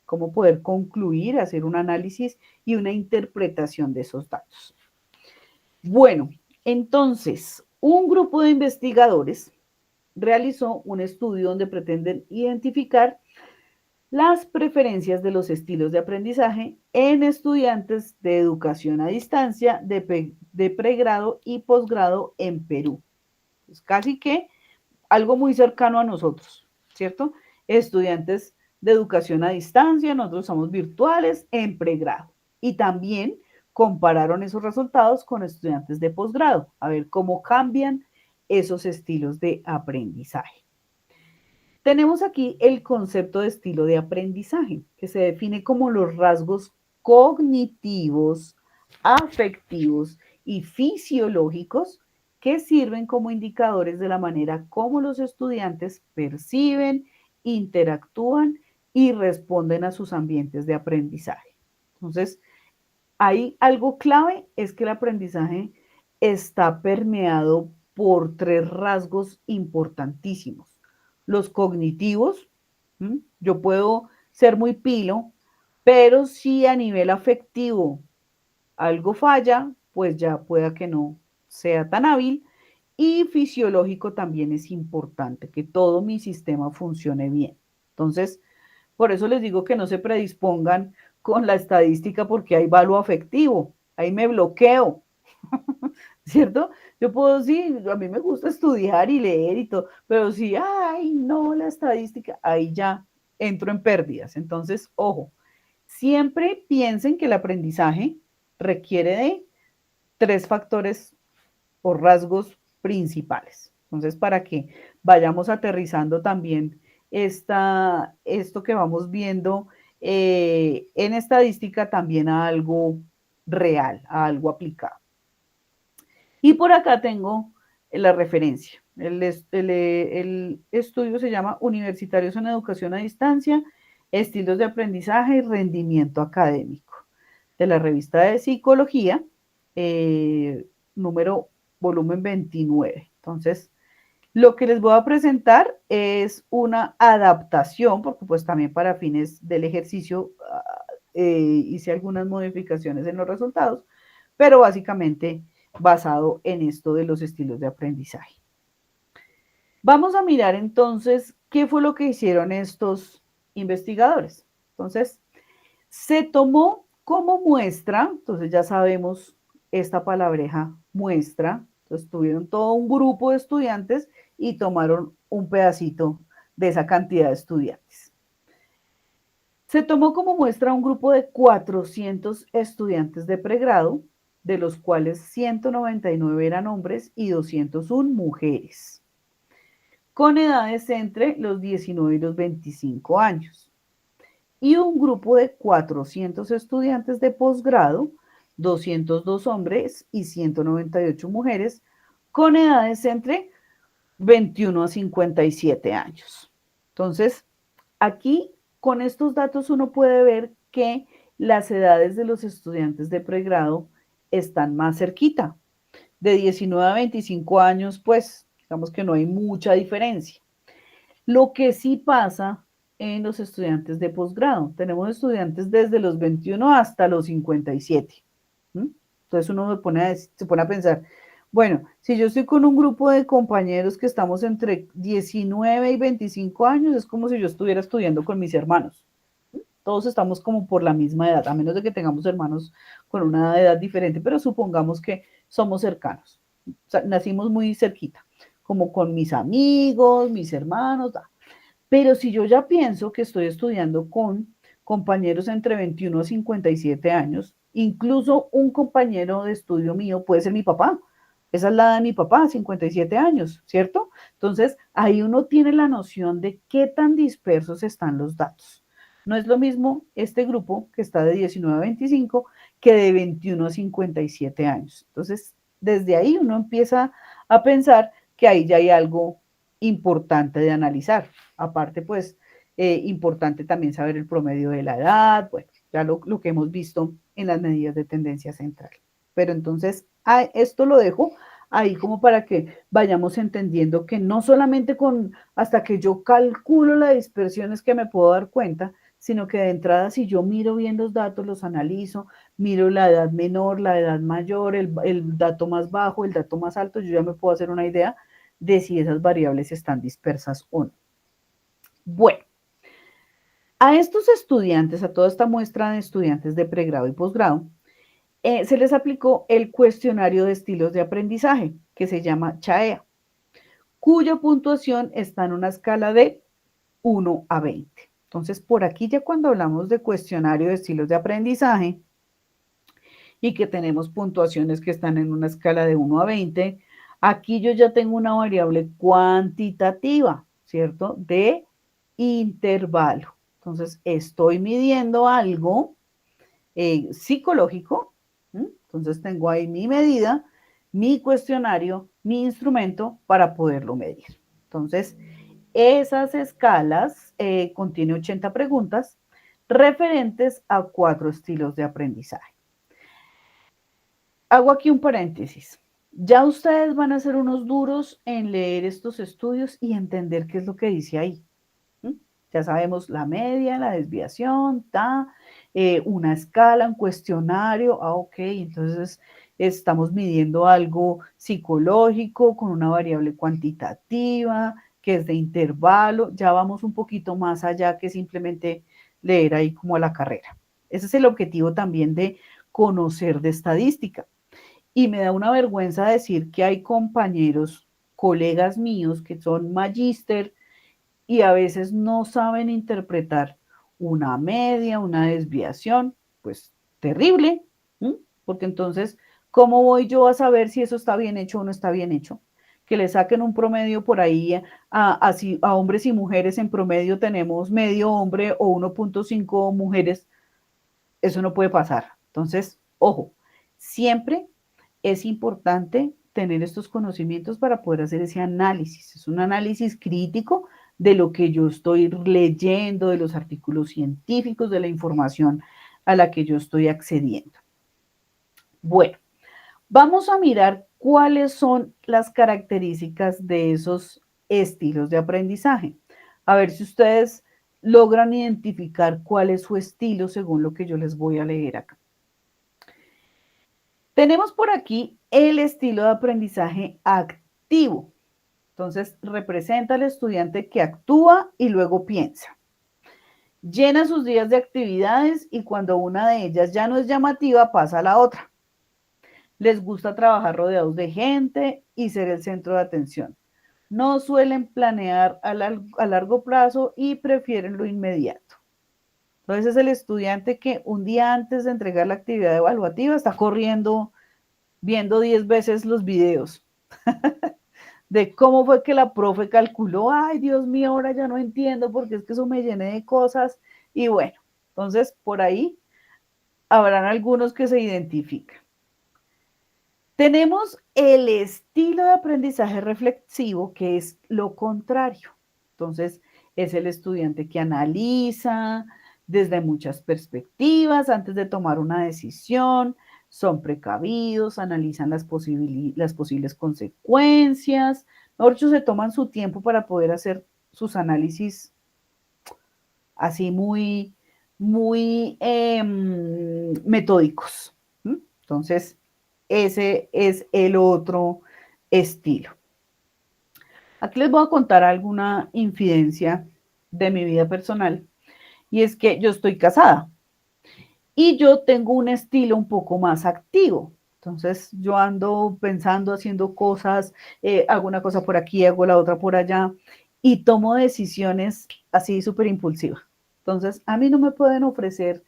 cómo poder concluir, hacer un análisis y una interpretación de esos datos. Bueno, entonces, un grupo de investigadores realizó un estudio donde pretenden identificar las preferencias de los estilos de aprendizaje en estudiantes de educación a distancia de pregrado y posgrado en Perú. Es casi que algo muy cercano a nosotros, ¿cierto? Estudiantes de educación a distancia, nosotros somos virtuales en pregrado. Y también compararon esos resultados con estudiantes de posgrado, a ver cómo cambian esos estilos de aprendizaje. Tenemos aquí el concepto de estilo de aprendizaje, que se define como los rasgos cognitivos, afectivos y fisiológicos que sirven como indicadores de la manera como los estudiantes perciben, interactúan y responden a sus ambientes de aprendizaje. Entonces, hay algo clave, es que el aprendizaje está permeado por tres rasgos importantísimos. Los cognitivos, yo puedo ser muy pilo, pero si a nivel afectivo algo falla, pues ya pueda que no sea tan hábil. Y fisiológico también es importante, que todo mi sistema funcione bien. Entonces, por eso les digo que no se predispongan con la estadística porque hay valor afectivo, ahí me bloqueo, ¿cierto? Yo puedo, sí, a mí me gusta estudiar y leer y todo, pero si, ay, no, la estadística, ahí ya entro en pérdidas. Entonces, ojo, siempre piensen que el aprendizaje requiere de tres factores o rasgos principales. Entonces, para que vayamos aterrizando también esto que vamos viendo en estadística también a algo real, a algo aplicado. Y por acá tengo la referencia. El estudio se llama Universitarios en Educación a Distancia, Estilos de Aprendizaje y Rendimiento Académico, de la revista de Psicología, volumen 29. Entonces, lo que les voy a presentar es una adaptación, porque pues también para fines del ejercicio hice algunas modificaciones en los resultados, pero básicamente basado en esto de los estilos de aprendizaje. Vamos a mirar entonces qué fue lo que hicieron estos investigadores. Entonces, se tomó como muestra, entonces ya sabemos esta palabreja muestra, entonces tuvieron todo un grupo de estudiantes y tomaron un pedacito de esa cantidad de estudiantes. Se tomó como muestra un grupo de 400 estudiantes de pregrado, de los cuales 199 eran hombres y 201 mujeres, con edades entre los 19 y los 25 años. Y un grupo de 400 estudiantes de posgrado, 202 hombres y 198 mujeres, con edades entre 21 a 57 años. Entonces, aquí con estos datos uno puede ver que las edades de los estudiantes de pregrado están más cerquita. De 19 a 25 años, pues digamos que no hay mucha diferencia. Lo que sí pasa en los estudiantes de posgrado, tenemos estudiantes desde los 21 hasta los 57. Entonces uno se pone a pensar, bueno, si yo estoy con un grupo de compañeros que estamos entre 19 y 25 años, es como si yo estuviera estudiando con mis hermanos. Todos estamos como por la misma edad, a menos de que tengamos hermanos con una edad diferente, pero supongamos que somos cercanos. O sea, nacimos muy cerquita, como con mis amigos, mis hermanos. Pero si yo ya pienso que estoy estudiando con compañeros entre 21 a 57 años, incluso un compañero de estudio mío puede ser mi papá. Esa es la edad de mi papá, 57 años, ¿cierto? Entonces, ahí uno tiene la noción de qué tan dispersos están los datos. No es lo mismo este grupo que está de 19 a 25 que de 21 a 57 años. Entonces, desde ahí uno empieza a pensar que ahí ya hay algo importante de analizar. Aparte, pues, importante también saber el promedio de la edad, bueno, ya lo que hemos visto en las medidas de tendencia central. Pero entonces, esto lo dejo ahí como para que vayamos entendiendo que no solamente hasta que yo calculo la dispersión es que me puedo dar cuenta, sino que de entrada si yo miro bien los datos, los analizo, miro la edad menor, la edad mayor, el dato más bajo, el dato más alto, yo ya me puedo hacer una idea de si esas variables están dispersas o no. Bueno, a estos estudiantes, a toda esta muestra de estudiantes de pregrado y posgrado, se les aplicó el cuestionario de estilos de aprendizaje, que se llama CHAEA, cuya puntuación está en una escala de 1 a 20. Entonces, por aquí ya cuando hablamos de cuestionario de estilos de aprendizaje y que tenemos puntuaciones que están en una escala de 1 a 20, aquí yo ya tengo una variable cuantitativa, ¿cierto? De intervalo. Entonces, estoy midiendo algo psicológico. Entonces, tengo ahí mi medida, mi cuestionario, mi instrumento para poderlo medir. Entonces, esas escalas contienen 80 preguntas referentes a 4 estilos de aprendizaje. Hago aquí un paréntesis. Ya ustedes van a ser unos duros en leer estos estudios y entender qué es lo que dice ahí. Ya sabemos la media, la desviación, una escala, un cuestionario. Ok, entonces estamos midiendo algo psicológico con una variable cuantitativa, que es de intervalo. Ya vamos un poquito más allá que simplemente leer ahí como a la carrera. Ese es el objetivo también de conocer de estadística. Y me da una vergüenza decir que hay compañeros, colegas míos que son magíster y a veces no saben interpretar una media, una desviación, pues terrible, porque entonces, ¿cómo voy yo a saber si eso está bien hecho o no está bien hecho? Que le saquen un promedio por ahí a hombres y mujeres, en promedio tenemos medio hombre o 1.5 mujeres, eso no puede pasar. Entonces, ojo, siempre es importante tener estos conocimientos para poder hacer ese análisis. Es un análisis crítico de lo que yo estoy leyendo, de los artículos científicos, de la información a la que yo estoy accediendo. Bueno, vamos a mirar cuáles son las características de esos estilos de aprendizaje. A ver si ustedes logran identificar cuál es su estilo según lo que yo les voy a leer acá. Tenemos por aquí el estilo de aprendizaje activo. Entonces, representa al estudiante que actúa y luego piensa. Llena sus días de actividades y cuando una de ellas ya no es llamativa, pasa a la otra. Les gusta trabajar rodeados de gente y ser el centro de atención. No suelen planear a largo plazo y prefieren lo inmediato. Entonces es el estudiante que un día antes de entregar la actividad evaluativa está corriendo, viendo 10 veces los videos de cómo fue que la profe calculó, ay Dios mío, ahora ya no entiendo porque es que eso me llené de cosas y bueno, entonces por ahí habrán algunos que se identifican. Tenemos el estilo de aprendizaje reflexivo, que es lo contrario. Entonces, es el estudiante que analiza desde muchas perspectivas antes de tomar una decisión, son precavidos, analizan las posibles consecuencias, mejor dicho, se toman su tiempo para poder hacer sus análisis así muy metódicos. Entonces, ese es el otro estilo. Aquí les voy a contar alguna infidencia de mi vida personal y es que yo estoy casada y yo tengo un estilo un poco más activo. Entonces yo ando pensando, haciendo cosas, hago una cosa por aquí, hago la otra por allá y tomo decisiones así súper impulsivas. Entonces a mí no me pueden ofrecer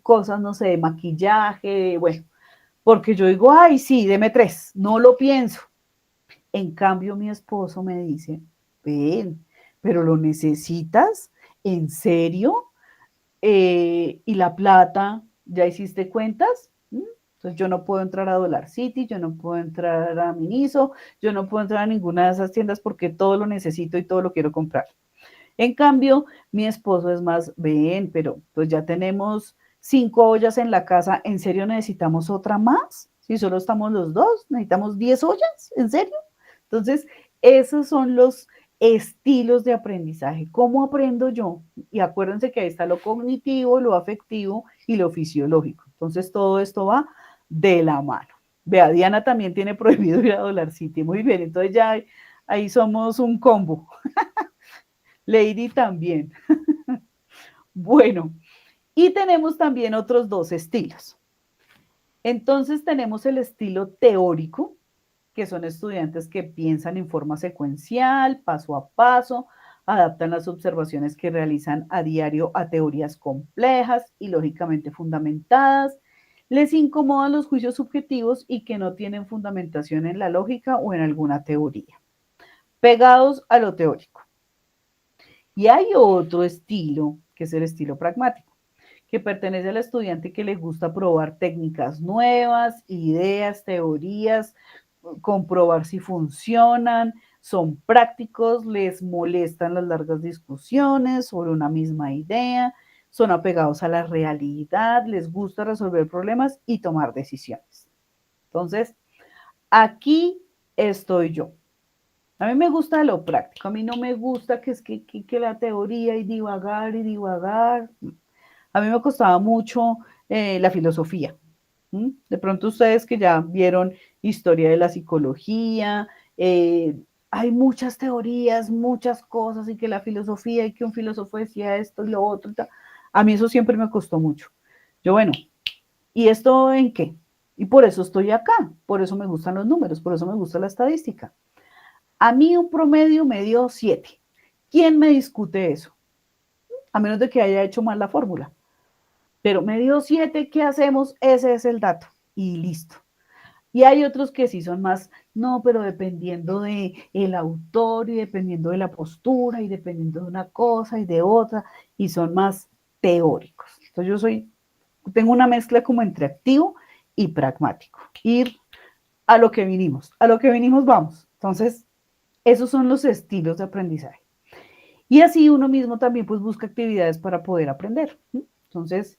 cosas, no sé, de maquillaje, bueno, porque yo digo, ay, sí, deme 3, no lo pienso. En cambio, mi esposo me dice, ven, pero lo necesitas, ¿en serio? Y la plata, ¿ya hiciste cuentas? Entonces yo no puedo entrar a Dollar City, yo no puedo entrar a Miniso, yo no puedo entrar a ninguna de esas tiendas porque todo lo necesito y todo lo quiero comprar. En cambio, mi esposo es más, ven, pero pues ya tenemos 5 ollas en la casa, ¿en serio necesitamos otra más? Si solo estamos los dos, necesitamos 10 ollas, ¿en serio? Entonces, esos son los estilos de aprendizaje. ¿Cómo aprendo yo? Y acuérdense que ahí está lo cognitivo, lo afectivo y lo fisiológico. Entonces, todo esto va de la mano. Vea, Diana también tiene prohibido ir a Dollar City. Muy bien, entonces ya ahí somos un combo. Lady también. Bueno, y tenemos también otros 2 estilos. Entonces tenemos el estilo teórico, que son estudiantes que piensan en forma secuencial, paso a paso, adaptan las observaciones que realizan a diario a teorías complejas y lógicamente fundamentadas, les incomodan los juicios subjetivos y que no tienen fundamentación en la lógica o en alguna teoría, pegados a lo teórico. Y hay otro estilo, que es el estilo pragmático, que pertenece al estudiante que le gusta probar técnicas nuevas, ideas, teorías, comprobar si funcionan, son prácticos, les molestan las largas discusiones sobre una misma idea, son apegados a la realidad, les gusta resolver problemas y tomar decisiones. Entonces, aquí estoy yo. A mí me gusta lo práctico, a mí no me gusta que es que la teoría y divagar y divagar. A mí me costaba mucho la filosofía. De pronto ustedes que ya vieron historia de la psicología, hay muchas teorías, muchas cosas y que la filosofía y que un filósofo decía esto y lo otro. A mí eso siempre me costó mucho. Yo, bueno, ¿y esto en qué? Y por eso estoy acá, por eso me gustan los números, por eso me gusta la estadística. A mí un promedio me dio 7. ¿Quién me discute eso? A menos de que haya hecho mal la fórmula. Pero me dio 7, ¿qué hacemos? Ese es el dato y listo. Y hay otros que sí son más, no, pero dependiendo de el autor y dependiendo de la postura y dependiendo de una cosa y de otra y son más teóricos. Entonces tengo una mezcla como entre activo y pragmático. Ir a lo que vinimos vamos. Entonces, esos son los estilos de aprendizaje. Y así uno mismo también pues busca actividades para poder aprender. Entonces,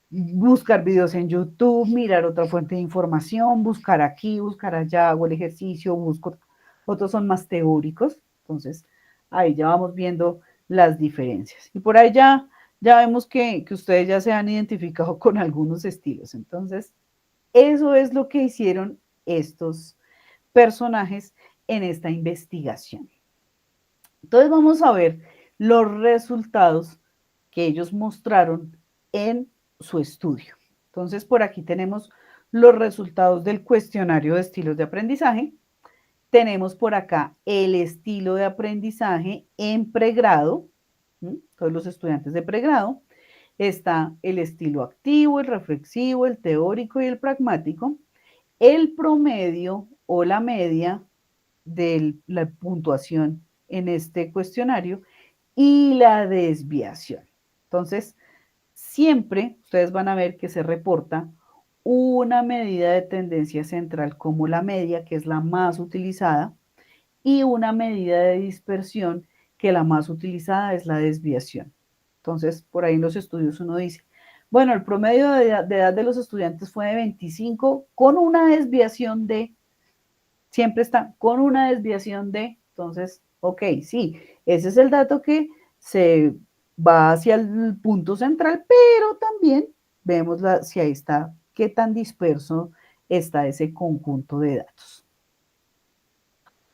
buscar videos en YouTube, mirar otra fuente de información, buscar aquí, buscar allá, hago el ejercicio, busco. Otros son más teóricos. Entonces, ahí ya vamos viendo las diferencias. Y por ahí ya vemos que ustedes ya se han identificado con algunos estilos. Entonces, eso es lo que hicieron estos personajes en esta investigación. Entonces vamos a ver los resultados que ellos mostraron en su estudio. Entonces por aquí tenemos los resultados del cuestionario de estilos de aprendizaje. Tenemos por acá el estilo de aprendizaje en pregrado, todos los estudiantes de pregrado, está el estilo activo, el reflexivo, el teórico y el pragmático, el promedio o la media de la puntuación en este cuestionario y la desviación. Entonces, siempre ustedes van a ver que se reporta una medida de tendencia central como la media, que es la más utilizada, y una medida de dispersión, que la más utilizada es la desviación. Entonces, por ahí en los estudios uno dice, bueno, el promedio de edad de los estudiantes fue de 25 con una desviación de, siempre está con una desviación de, entonces, ok, sí, ese es el dato que se va hacia el punto central, pero también vemos si ahí está, qué tan disperso está ese conjunto de datos.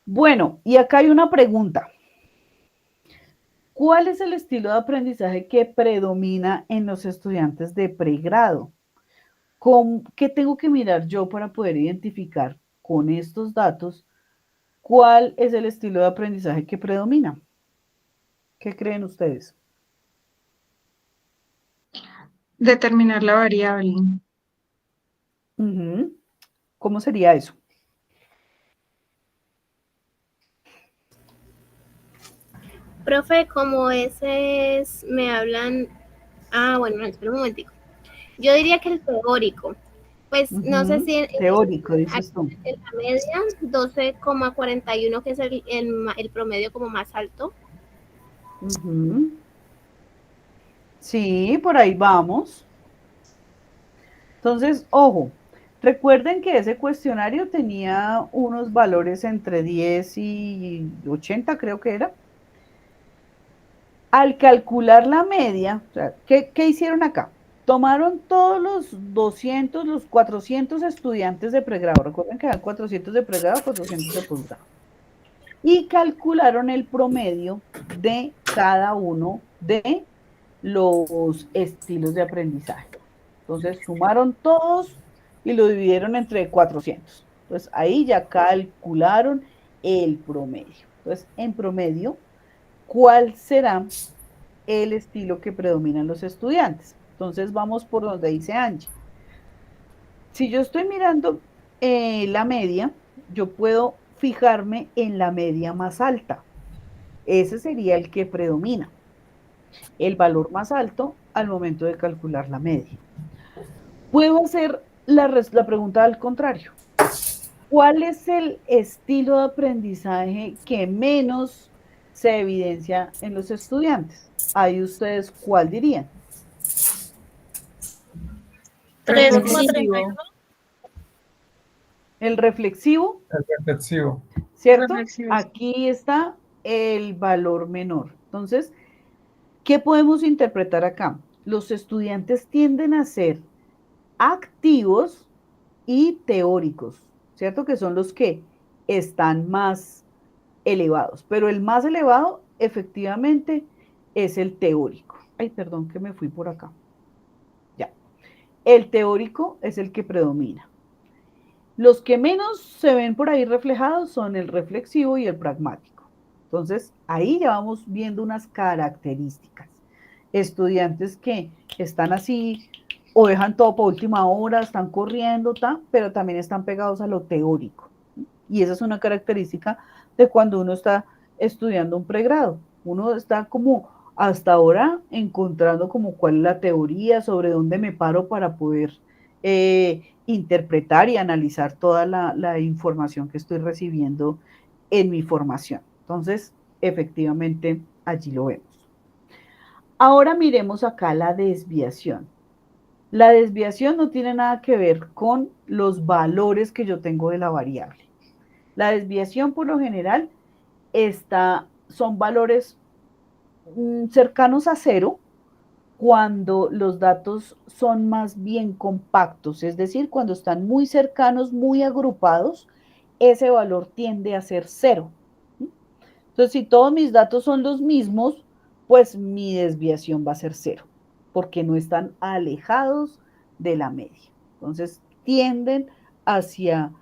Bueno, y acá hay una pregunta. ¿Cuál es el estilo de aprendizaje que predomina en los estudiantes de pregrado? ¿Qué tengo que mirar yo para poder identificar con estos datos cuál es el estilo de aprendizaje que predomina? ¿Qué creen ustedes? Determinar la variable. ¿Cómo sería eso? Profe, como ese es, me hablan, bueno, espera un momentico. Yo diría que el teórico, pues no sé si teórico, dices tú. En la media, 12,41, que es el promedio como más alto. Sí, por ahí vamos. Entonces, ojo, recuerden que ese cuestionario tenía unos valores entre 10 y 80, creo que era. Al calcular la media, o sea, ¿qué hicieron acá? Tomaron todos los 200, los 400 estudiantes de pregrado, recuerden que eran 400 de pregrado, 400 de posgrado, y calcularon el promedio de cada uno de los estilos de aprendizaje. Entonces, sumaron todos y lo dividieron entre 400. Entonces, ahí ya calcularon el promedio. Entonces, en promedio, ¿cuál será el estilo que predomina en los estudiantes? Entonces, vamos por donde dice Angie. Si yo estoy mirando la media, yo puedo fijarme en la media más alta. Ese sería el que predomina. El valor más alto al momento de calcular la media. Puedo hacer la pregunta al contrario. ¿Cuál es el estilo de aprendizaje que menos se evidencia en los estudiantes? Ahí ustedes, ¿cuál dirían? 3,31. El reflexivo. El reflexivo. ¿Cierto? Reflexivo. Aquí está el valor menor. Entonces, ¿qué podemos interpretar acá? Los estudiantes tienden a ser activos y teóricos, ¿cierto? Que son los que están más elevados, pero el más elevado efectivamente es el teórico. Ay, perdón que me fui por acá. Ya. El teórico es el que predomina. Los que menos se ven por ahí reflejados son el reflexivo y el pragmático. Entonces, ahí ya vamos viendo unas características. Estudiantes que están así o dejan todo por última hora, están corriendo, pero también están pegados a lo teórico. Y esa es una característica de cuando uno está estudiando un pregrado. Uno está como hasta ahora encontrando como cuál es la teoría, sobre dónde me paro para poder interpretar y analizar toda la información que estoy recibiendo en mi formación. Entonces, efectivamente, allí lo vemos. Ahora miremos acá la desviación. La desviación no tiene nada que ver con los valores que yo tengo de la variable. La desviación, por lo general, son valores cercanos a cero cuando los datos son más bien compactos, es decir, cuando están muy cercanos, muy agrupados, ese valor tiende a ser cero. Entonces, si todos mis datos son los mismos, pues mi desviación va a ser cero, porque no están alejados de la media. Entonces, tienden hacia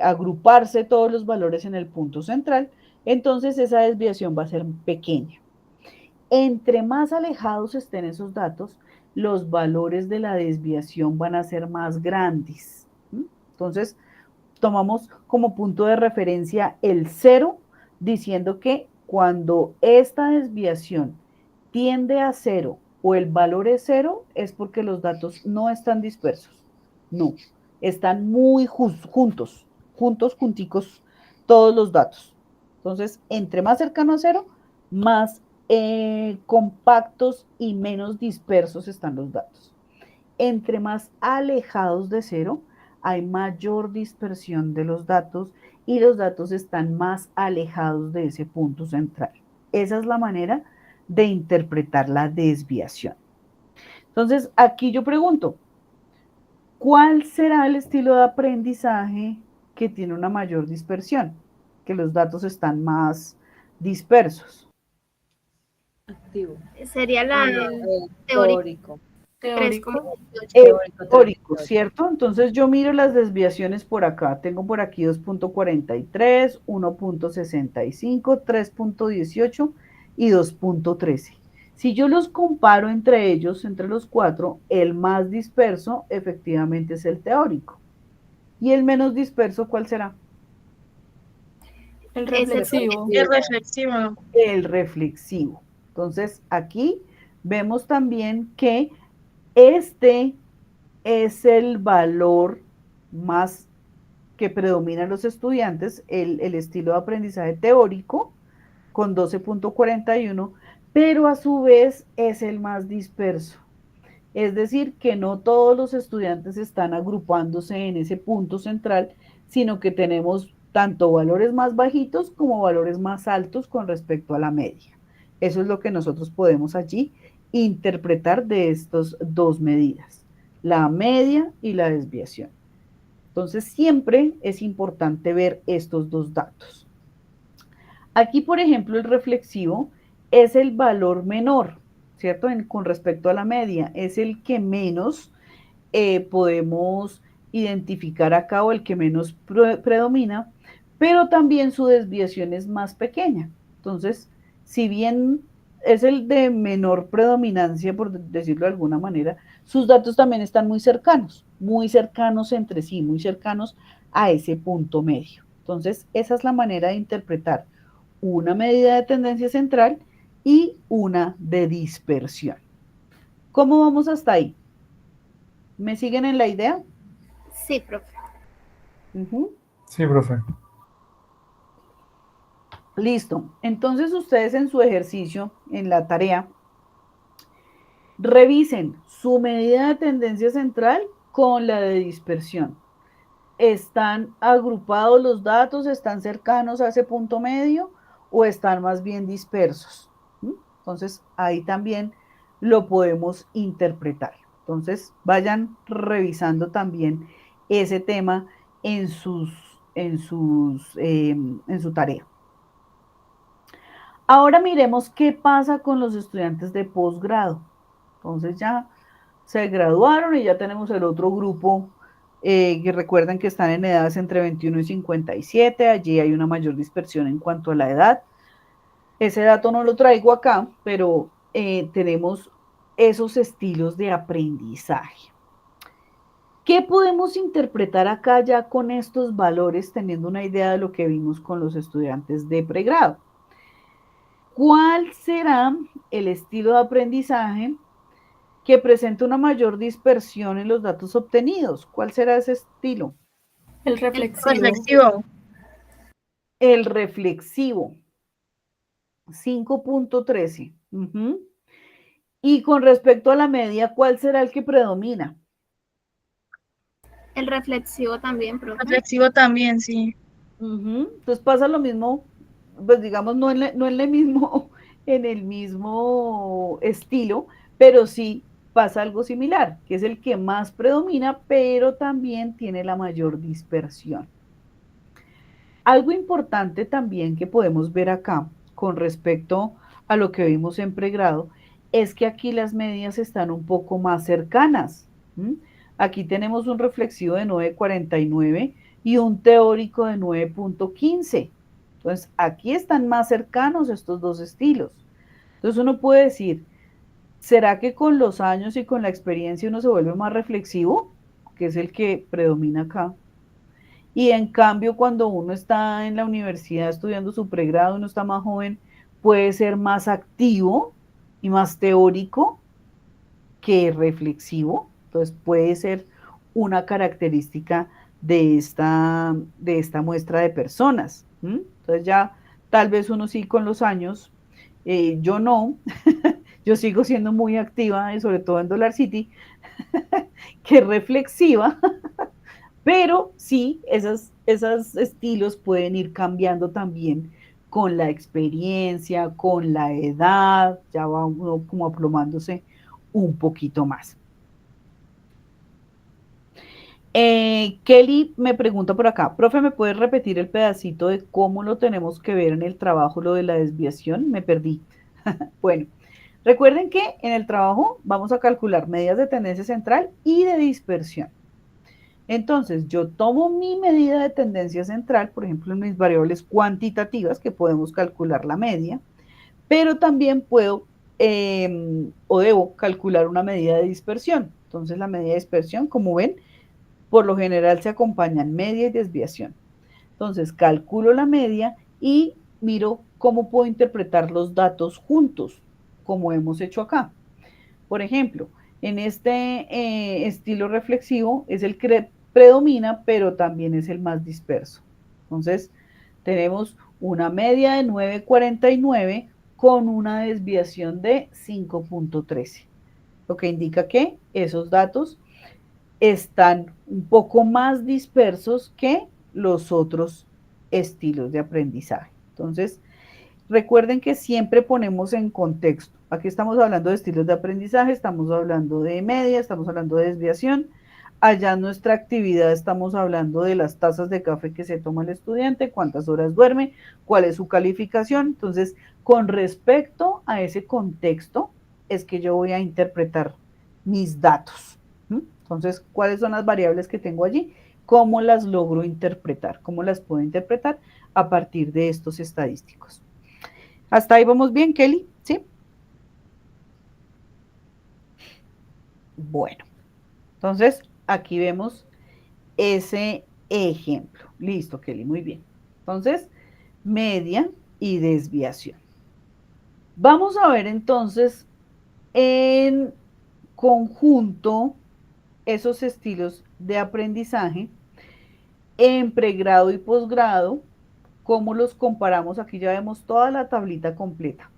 agruparse todos los valores en el punto central, entonces esa desviación va a ser pequeña. Entre más alejados estén esos datos, los valores de la desviación van a ser más grandes. Entonces, tomamos como punto de referencia el 0, diciendo que cuando esta desviación tiende a 0 o el valor es 0, es porque los datos no están dispersos. No, están muy juntos, junticos todos los datos. Entonces, entre más cercano a 0, más compactos y menos dispersos están los datos. Entre más alejados de 0, hay mayor dispersión de los datos y los datos están más alejados de ese punto central. Esa es la manera de interpretar la desviación. Entonces, aquí yo pregunto, ¿cuál será el estilo de aprendizaje que tiene una mayor dispersión? Que los datos están más dispersos. Activo. Sería la Teórico. Teórico, ¿cierto? Entonces yo miro las desviaciones por acá. Tengo por aquí 2.43, 1.65, 3.18 y 2.13. Si yo los comparo entre ellos, entre los cuatro, el más disperso efectivamente es el teórico. ¿Y el menos disperso cuál será? El reflexivo. El reflexivo. El reflexivo. Entonces aquí vemos también que este es el valor más que predomina en los estudiantes, el estilo de aprendizaje teórico con 12.41, pero a su vez es el más disperso. Es decir, que no todos los estudiantes están agrupándose en ese punto central, sino que tenemos tanto valores más bajitos como valores más altos con respecto a la media. Eso es lo que nosotros podemos allí interpretar de estas dos medidas, la media y la desviación. Entonces, siempre es importante ver estos dos datos. Aquí, por ejemplo, el reflexivo es el valor menor, ¿cierto? Con respecto a la media, es el que menos podemos identificar acá o el que menos predomina, pero también su desviación es más pequeña. Entonces, si bien es el de menor predominancia, por decirlo de alguna manera, sus datos también están muy cercanos entre sí, muy cercanos a ese punto medio. Entonces, esa es la manera de interpretar una medida de tendencia central y una de dispersión. ¿Cómo vamos hasta ahí? ¿Me siguen en la idea? Sí, profe. Sí, profe. Listo. Entonces ustedes en su ejercicio, en la tarea, revisen su medida de tendencia central con la de dispersión. ¿Están agrupados los datos? ¿Están cercanos a ese punto medio? ¿O están más bien dispersos? Entonces ahí también lo podemos interpretar. Entonces vayan revisando también ese tema en su tarea. Ahora miremos qué pasa con los estudiantes de posgrado. Entonces ya se graduaron y ya tenemos el otro grupo que recuerden que están en edades entre 21 y 57. Allí hay una mayor dispersión en cuanto a la edad. Ese dato no lo traigo acá, pero tenemos esos estilos de aprendizaje. ¿Qué podemos interpretar acá ya con estos valores, teniendo una idea de lo que vimos con los estudiantes de pregrado? ¿Cuál será el estilo de aprendizaje que presenta una mayor dispersión en los datos obtenidos? ¿Cuál será ese estilo? El reflexivo. El reflexivo. 5.13. Y con respecto a la media, ¿cuál será el que predomina? El reflexivo también, profe. Reflexivo también, sí. Entonces pasa lo mismo, pues digamos, no en el mismo estilo, pero sí pasa algo similar, que es el que más predomina, pero también tiene la mayor dispersión. Algo importante también que podemos ver acá con respecto a lo que vimos en pregrado es que aquí las medias están un poco más cercanas. Aquí tenemos un reflexivo de 9.49 y un teórico de 9.15. Entonces, aquí están más cercanos estos dos estilos. Entonces uno puede decir, ¿será que con los años y con la experiencia uno se vuelve más reflexivo? Que es el que predomina acá. Y en cambio, cuando uno está en la universidad estudiando su pregrado, uno está más joven, puede ser más activo y más teórico que reflexivo. Entonces puede ser una característica de esta muestra de personas. Entonces ya tal vez uno sí con los años, yo no, yo sigo siendo muy activa, y sobre todo en Dollar City, que reflexiva, pero sí, esos estilos pueden ir cambiando también con la experiencia, con la edad, ya va uno como aplomándose un poquito más. Kelly me pregunta por acá, profe, ¿me puedes repetir el pedacito de cómo lo tenemos que ver en el trabajo, lo de la desviación? Me perdí. Bueno, recuerden que en el trabajo vamos a calcular medidas de tendencia central y de dispersión. Entonces, yo tomo mi medida de tendencia central, por ejemplo, en mis variables cuantitativas, que podemos calcular la media, pero también puedo o debo calcular una medida de dispersión. Entonces, la medida de dispersión, como ven, por lo general se acompañan media y desviación. Entonces, calculo la media y miro cómo puedo interpretar los datos juntos, como hemos hecho acá. Por ejemplo, en este estilo reflexivo es el que predomina, pero también es el más disperso. Entonces, tenemos una media de 9,49 con una desviación de 5,13, lo que indica que esos datos están un poco más dispersos que los otros estilos de aprendizaje. Entonces, recuerden que siempre ponemos en contexto. Aquí estamos hablando de estilos de aprendizaje, estamos hablando de media, estamos hablando de desviación. Allá en nuestra actividad estamos hablando de las tazas de café que se toma el estudiante, cuántas horas duerme, cuál es su calificación. Entonces, con respecto a ese contexto, es que yo voy a interpretar mis datos. Entonces, ¿cuáles son las variables que tengo allí? ¿Cómo las logro interpretar? ¿Cómo las puedo interpretar a partir de estos estadísticos? ¿Hasta ahí vamos bien, Kelly? ¿Sí? Bueno, entonces aquí vemos ese ejemplo. Listo, Kelly, muy bien. Entonces, media y desviación. Vamos a ver entonces en conjunto esos estilos de aprendizaje en pregrado y posgrado, cómo los comparamos. Aquí ya vemos toda la tablita completa.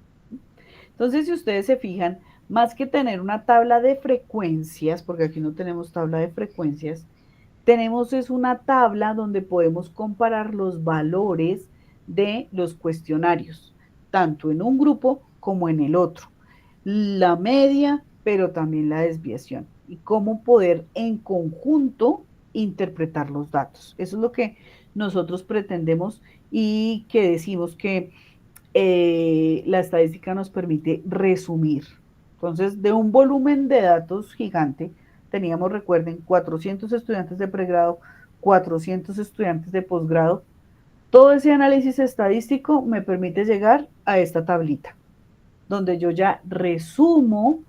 Entonces, si ustedes se fijan, más que tener una tabla de frecuencias, porque aquí no tenemos tabla de frecuencias, tenemos es una tabla donde podemos comparar los valores de los cuestionarios, tanto en un grupo como en el otro. La media, pero también la desviación. Y cómo poder en conjunto interpretar los datos. Eso es lo que nosotros pretendemos y que decimos que la estadística nos permite resumir. Entonces, de un volumen de datos gigante, teníamos, recuerden, 400 estudiantes de pregrado, 400 estudiantes de posgrado. Todo ese análisis estadístico me permite llegar a esta tablita, donde yo ya resumo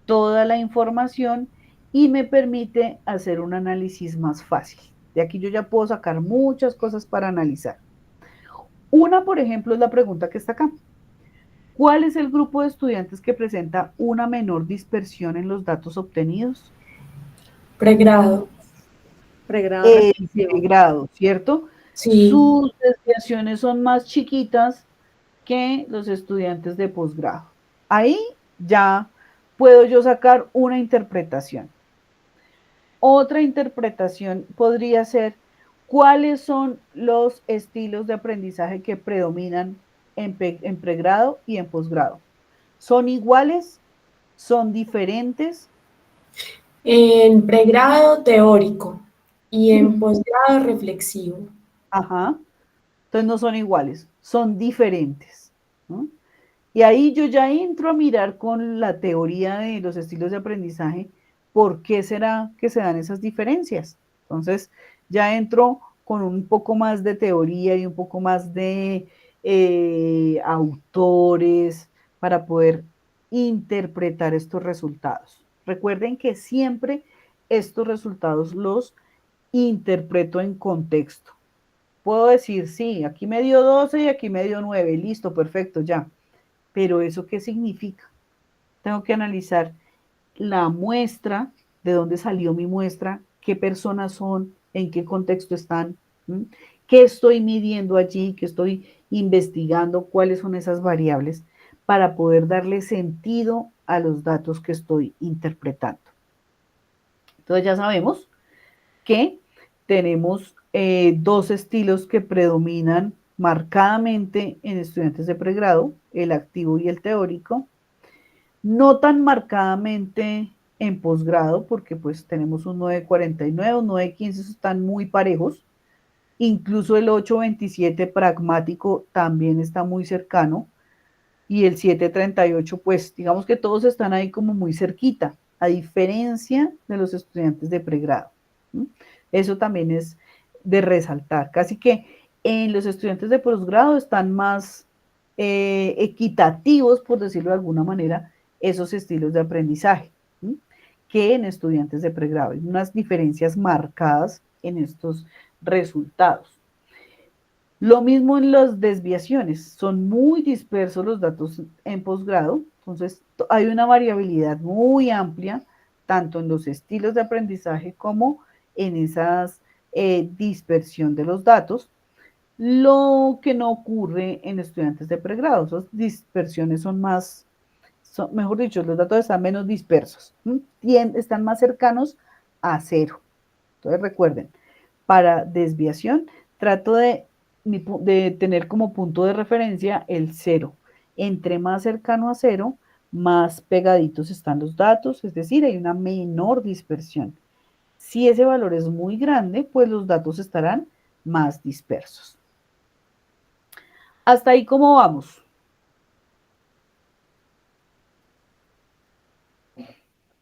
toda la información y me permite hacer un análisis más fácil. De aquí yo ya puedo sacar muchas cosas para analizar. Una, por ejemplo, es la pregunta que está acá. ¿Cuál es el grupo de estudiantes que presenta una menor dispersión en los datos obtenidos? Pregrado. Pregrado El reflexivo. pregrado, ¿cierto? Sí. Sus desviaciones son más chiquitas que los estudiantes de posgrado. Ahí ya puedo yo sacar una interpretación. Otra interpretación podría ser cuáles son los estilos de aprendizaje que predominan en pregrado y en posgrado. ¿Son iguales? ¿Son diferentes? En pregrado teórico y en posgrado reflexivo. Ajá. Entonces no son iguales, son diferentes, ¿no? Y ahí yo ya entro a mirar con la teoría de los estilos de aprendizaje por qué será que se dan esas diferencias. Entonces ya entro con un poco más de teoría y un poco más de autores, para poder interpretar estos resultados. Recuerden que siempre estos resultados los interpreto en contexto. Puedo decir, sí, aquí me dio 12 y aquí me dio 9, listo, perfecto, ya. Pero ¿eso qué significa? Tengo que analizar la muestra, de dónde salió mi muestra, qué personas son, en qué contexto están, qué estoy midiendo allí, qué estoy investigando, cuáles son esas variables, para poder darle sentido a los datos que estoy interpretando. Entonces ya sabemos que tenemos dos estilos que predominan marcadamente en estudiantes de pregrado, el activo y el teórico, no tan marcadamente en posgrado, porque pues tenemos un 949, un 915, están muy parejos, incluso el 827 pragmático también está muy cercano, y el 738, pues digamos que todos están ahí como muy cerquita, a diferencia de los estudiantes de pregrado. Eso también es de resaltar. Casi que en los estudiantes de posgrado están más equitativos, por decirlo de alguna manera, esos estilos de aprendizaje, que en estudiantes de pregrado. Hay unas diferencias marcadas en estos resultados. Lo mismo en las desviaciones, son muy dispersos los datos en posgrado, entonces hay una variabilidad muy amplia, tanto en los estilos de aprendizaje como en esa dispersión de los datos, lo que no ocurre en estudiantes de pregrado. Esas dispersiones son más, mejor dicho, los datos están menos dispersos, están más cercanos a cero. Entonces recuerden, para desviación trato de tener como punto de referencia el 0. Entre más cercano a 0, más pegaditos están los datos, es decir, hay una menor dispersión. Si ese valor es muy grande, pues los datos estarán más dispersos. ¿Hasta ahí cómo vamos?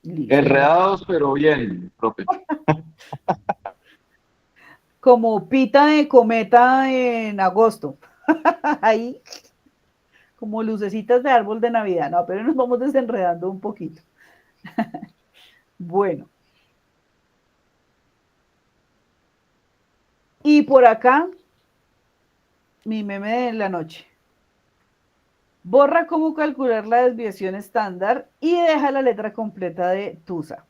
Listo. Enredados, pero bien, profe. Como pita de cometa en agosto. Ahí, como lucecitas de árbol de Navidad. No, pero nos vamos desenredando un poquito. Bueno. Y por acá, mi meme de la noche. Borra cómo calcular la desviación estándar y deja la letra completa de TUSA.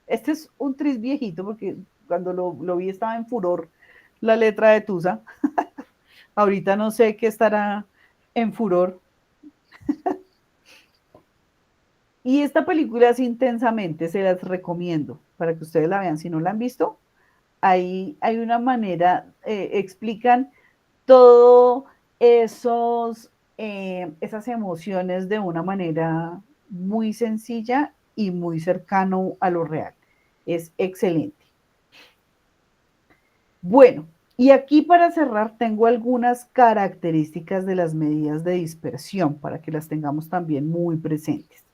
Este es un tris viejito porque cuando lo vi estaba en furor la letra de TUSA. Ahorita no sé qué estará en furor. Y esta película es Intensamente, se las recomiendo para que ustedes la vean. Si no la han visto, ahí hay una manera, explican todo esas emociones de una manera muy sencilla y muy cercano a lo real. Es excelente. Bueno, y aquí para cerrar tengo algunas características de las medidas de dispersión para que las tengamos también muy presentes.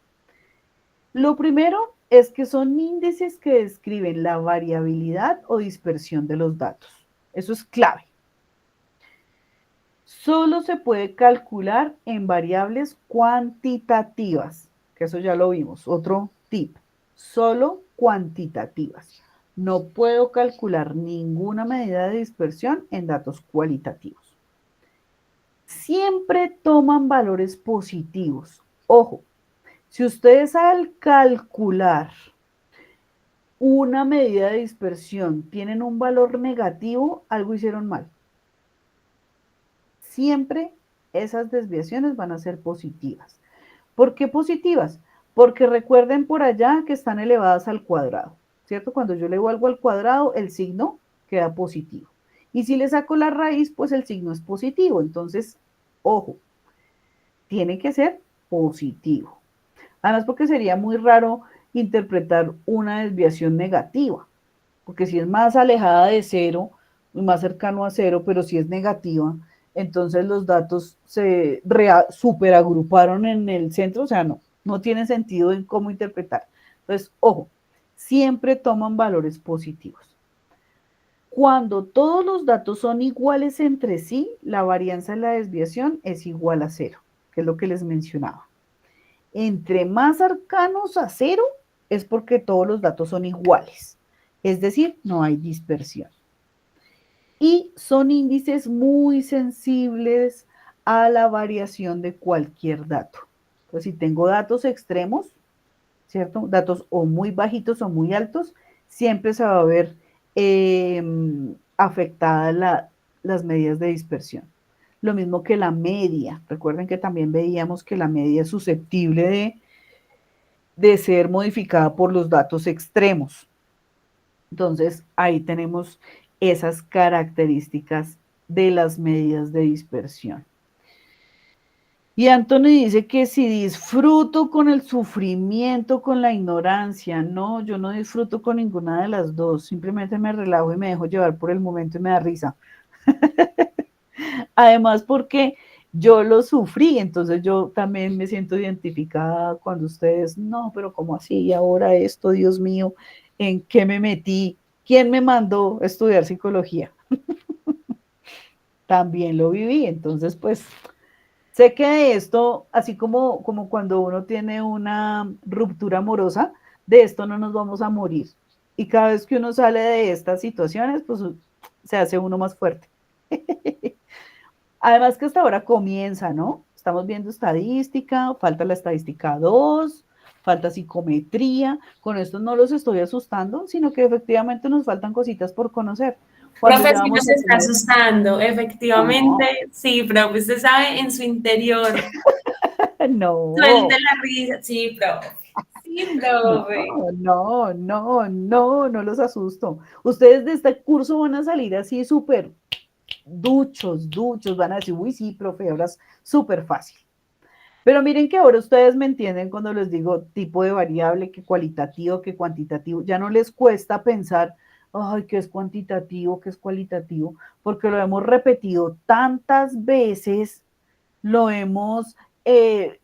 Lo primero es que son índices que describen la variabilidad o dispersión de los datos. Eso es clave. Solo se puede calcular en variables cuantitativas, que eso ya lo vimos, otro tip, solo cuantitativas. No puedo calcular ninguna medida de dispersión en datos cualitativos. Siempre toman valores positivos. Ojo, si ustedes al calcular una medida de dispersión tienen un valor negativo, algo hicieron mal. Siempre esas desviaciones van a ser positivas. ¿Por qué positivas? Porque recuerden por allá que están elevadas al cuadrado, ¿cierto? Cuando yo elevo algo al cuadrado, el signo queda positivo. Y si le saco la raíz, pues el signo es positivo. Entonces, ojo, tiene que ser positivo. Además, porque sería muy raro interpretar una desviación negativa, porque si es más alejada de cero, más cercano a cero, pero si es negativa, entonces los datos se superagruparon en el centro, o sea, no tiene sentido en cómo interpretar. Entonces, ojo, siempre toman valores positivos. Cuando todos los datos son iguales entre sí, la varianza de la desviación es igual a cero, que es lo que les mencionaba. Entre más cercanos a cero es porque todos los datos son iguales, es decir, no hay dispersión. Y son índices muy sensibles a la variación de cualquier dato. Entonces, si tengo datos extremos, ¿cierto? Datos o muy bajitos o muy altos, siempre se va a ver afectadas las medidas de dispersión. Lo mismo que la media. Recuerden que también veíamos que la media es susceptible de ser modificada por los datos extremos. Entonces, ahí tenemos esas características de las medidas de dispersión. Y Anthony dice que si disfruto con el sufrimiento, con la ignorancia. No, yo no disfruto con ninguna de las dos. Simplemente me relajo y me dejo llevar por el momento y me da risa. Además, porque yo lo sufrí, entonces yo también me siento identificada cuando ustedes, no, pero ¿cómo así? Y ahora esto, Dios mío, ¿en qué me metí? ¿Quién me mandó a estudiar psicología? También lo viví, entonces pues sé que de esto, así como cuando uno tiene una ruptura amorosa, de esto no nos vamos a morir. Y cada vez que uno sale de estas situaciones, pues se hace uno más fuerte. Además que hasta ahora comienza, ¿no? Estamos viendo estadística, falta la estadística 2, falta psicometría. Con esto no los estoy asustando, sino que efectivamente nos faltan cositas por conocer. Profe, sí nos está asustando, efectivamente, no. Sí, profe, usted sabe en su interior. No. Suelte la risa, sí, profe. Sí, profe. No los asusto. Ustedes de este curso van a salir así súper duchos, van a decir, uy, sí, profe, ahora es súper fácil. Pero miren que ahora ustedes me entienden cuando les digo tipo de variable, que cualitativo, que cuantitativo. Ya no les cuesta pensar, ay, ¿qué es cuantitativo, qué es cualitativo? Porque lo hemos repetido tantas veces, lo hemos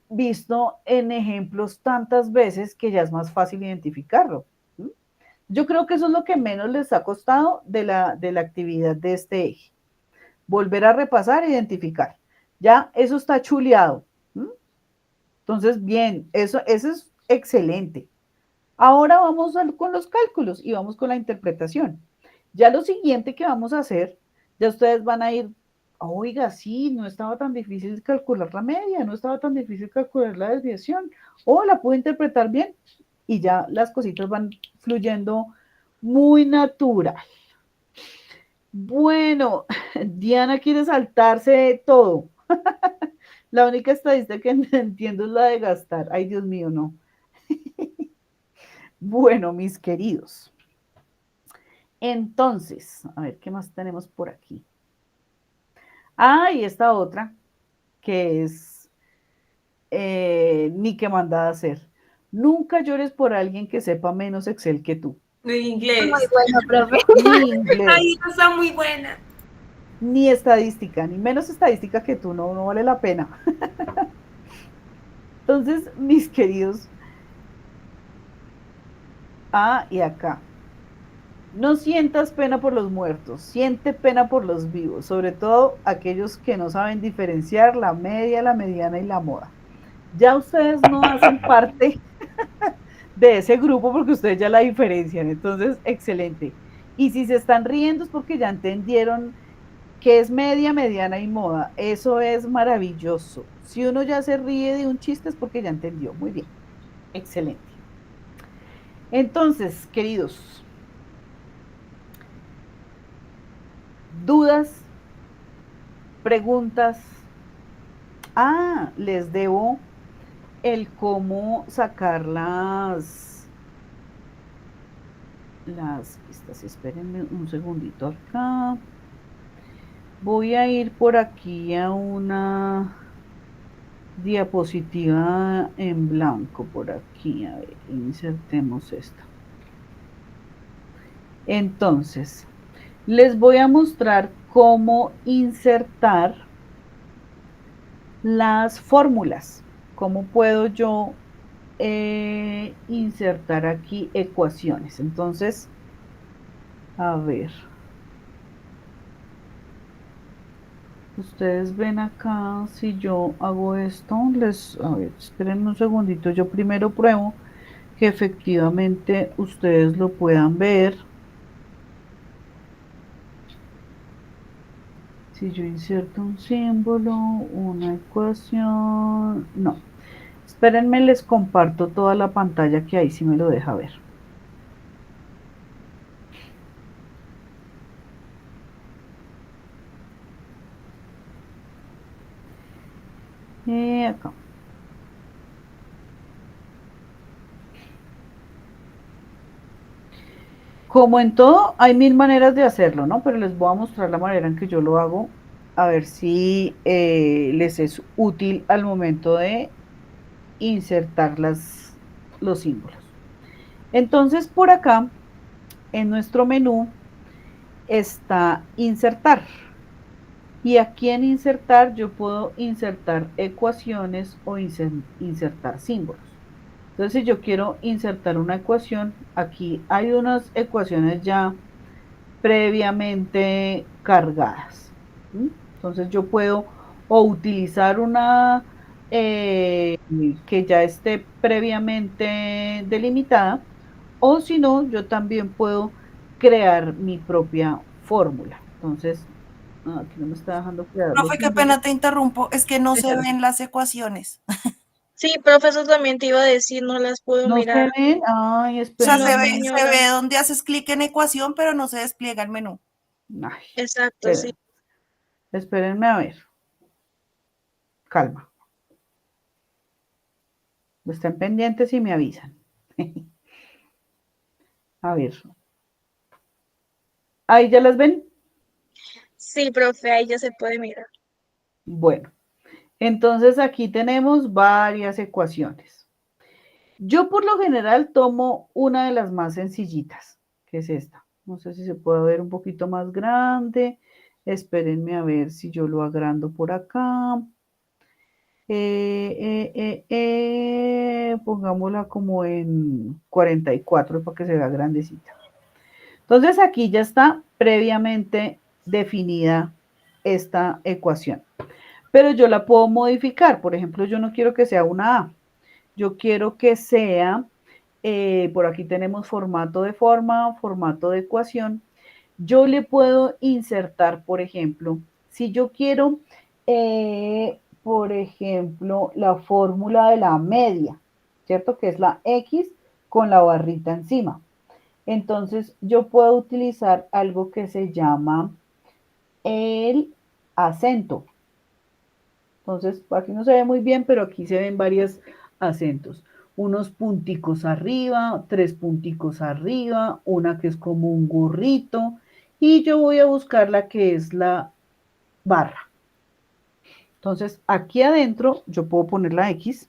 visto en ejemplos tantas veces que ya es más fácil identificarlo. Yo creo que eso es lo que menos les ha costado de la actividad de este eje. Volver a repasar e identificar. Ya eso está chuleado. Entonces, bien, eso es excelente. Ahora vamos con los cálculos y vamos con la interpretación. Ya lo siguiente que vamos a hacer, ya ustedes van a ir, oiga, sí, no estaba tan difícil calcular la media, no estaba tan difícil calcular la desviación, o la puedo interpretar bien, y ya las cositas van fluyendo muy natural. Bueno, Diana quiere saltarse todo. La única estadística que entiendo es la de gastar. Ay, Dios mío, no. Bueno, mis queridos. Entonces, a ver, ¿qué más tenemos por aquí? Ah, y esta otra, que es ni que mandada a hacer. Nunca llores por alguien que sepa menos Excel que tú. Ni inglés. Muy bueno, profe. Ni inglés. Ay, no está muy buena. Ni estadística, ni menos estadística que tú, no vale la pena. Entonces, mis queridos, y acá. No sientas pena por los muertos, siente pena por los vivos, sobre todo aquellos que no saben diferenciar la media, la mediana y la moda. Ya ustedes no hacen parte de ese grupo porque ustedes ya la diferencian, entonces, excelente. Y si se están riendo es porque ya entendieron qué es media, mediana y moda. Eso es maravilloso. Si uno ya se ríe de un chiste es porque ya entendió. Muy bien, excelente. Entonces, queridos, dudas, preguntas. Les debo el cómo sacar las pistas. Espérenme un segundito acá. Voy a ir por aquí a una diapositiva en blanco por aquí. A ver, insertemos esta. Entonces, les voy a mostrar cómo insertar las fórmulas. ¿Cómo puedo yo insertar aquí ecuaciones? Entonces, a ver. Ustedes ven acá, si yo hago esto, a ver, esperen un segundito, yo primero pruebo que efectivamente ustedes lo puedan ver. Si yo inserto un símbolo, una ecuación, no. Espérenme, les comparto toda la pantalla que ahí sí me lo deja ver. Acá. Como en todo, hay mil maneras de hacerlo, ¿no? Pero les voy a mostrar la manera en que yo lo hago, a ver si les es útil al momento de insertar los símbolos. Entonces, por acá, en nuestro menú, está insertar. Y aquí en insertar, yo puedo insertar ecuaciones o insertar símbolos. Entonces, si yo quiero insertar una ecuación, aquí hay unas ecuaciones ya previamente cargadas. Entonces yo puedo o utilizar una que ya esté previamente delimitada, o si no, yo también puedo crear mi propia fórmula. Entonces, aquí no me está dejando crear los Profe, qué símbolos. pena te interrumpo, es que no se Señora, ven las ecuaciones. Sí, profesor, también te iba a decir, no las puedo ¿no se mirar. ven? Ay, O sea, No, espérenme. se señora. ve donde haces clic en ecuación, pero no se despliega el menú. Ay, Exacto, sí. espérenme a ver. Calma. Estén pendientes y me avisan. A ver. ¿Ahí ya las ven? Sí, profe, ahí ya se puede mirar. Bueno, entonces aquí tenemos varias ecuaciones. Yo por lo general tomo una de las más sencillitas, que es esta. No sé si se puede ver un poquito más grande. Espérenme a ver si yo lo agrando por acá. Pongámosla como en 44 para que se vea grandecita. Entonces aquí ya está previamente definida esta ecuación. Pero yo la puedo modificar. Por ejemplo, yo no quiero que sea una A. Yo quiero que sea, por aquí tenemos formato de forma, formato de ecuación. Yo le puedo insertar, por ejemplo, si yo quiero, por ejemplo, la fórmula de la media, ¿cierto? Que es la X con la barrita encima. Entonces, yo puedo utilizar algo que se llama el acento. Entonces, aquí no se ve muy bien, pero aquí se ven varios acentos. Unos punticos arriba, tres punticos arriba, una que es como un gorrito, y yo voy a buscar la que es la barra. Entonces, aquí adentro yo puedo poner la X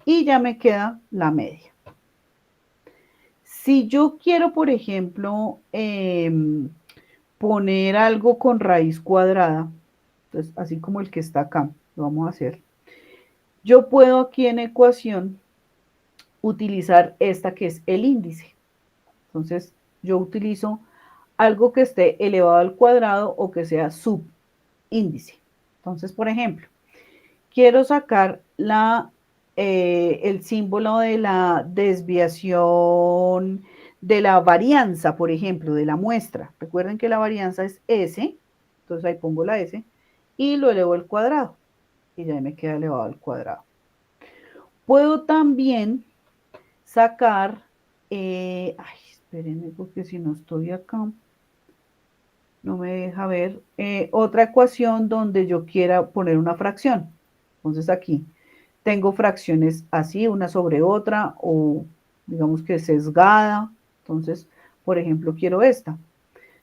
y ya me queda la media. Si yo quiero, por ejemplo, poner algo con raíz cuadrada, entonces, así como el que está acá, lo vamos a hacer. Yo puedo aquí en ecuación utilizar esta que es el índice. Entonces, yo utilizo algo que esté elevado al cuadrado o que sea subíndice. Entonces, por ejemplo, quiero sacar el símbolo de la desviación de la varianza, por ejemplo, de la muestra. Recuerden que la varianza es S, entonces ahí pongo la S y lo elevo al cuadrado y ya me queda elevado al cuadrado. Puedo también sacar, espérenme porque si no estoy acá, no me deja ver, otra ecuación donde yo quiera poner una fracción. Entonces aquí tengo fracciones así, una sobre otra, o digamos que sesgada. Entonces, por ejemplo, quiero esta.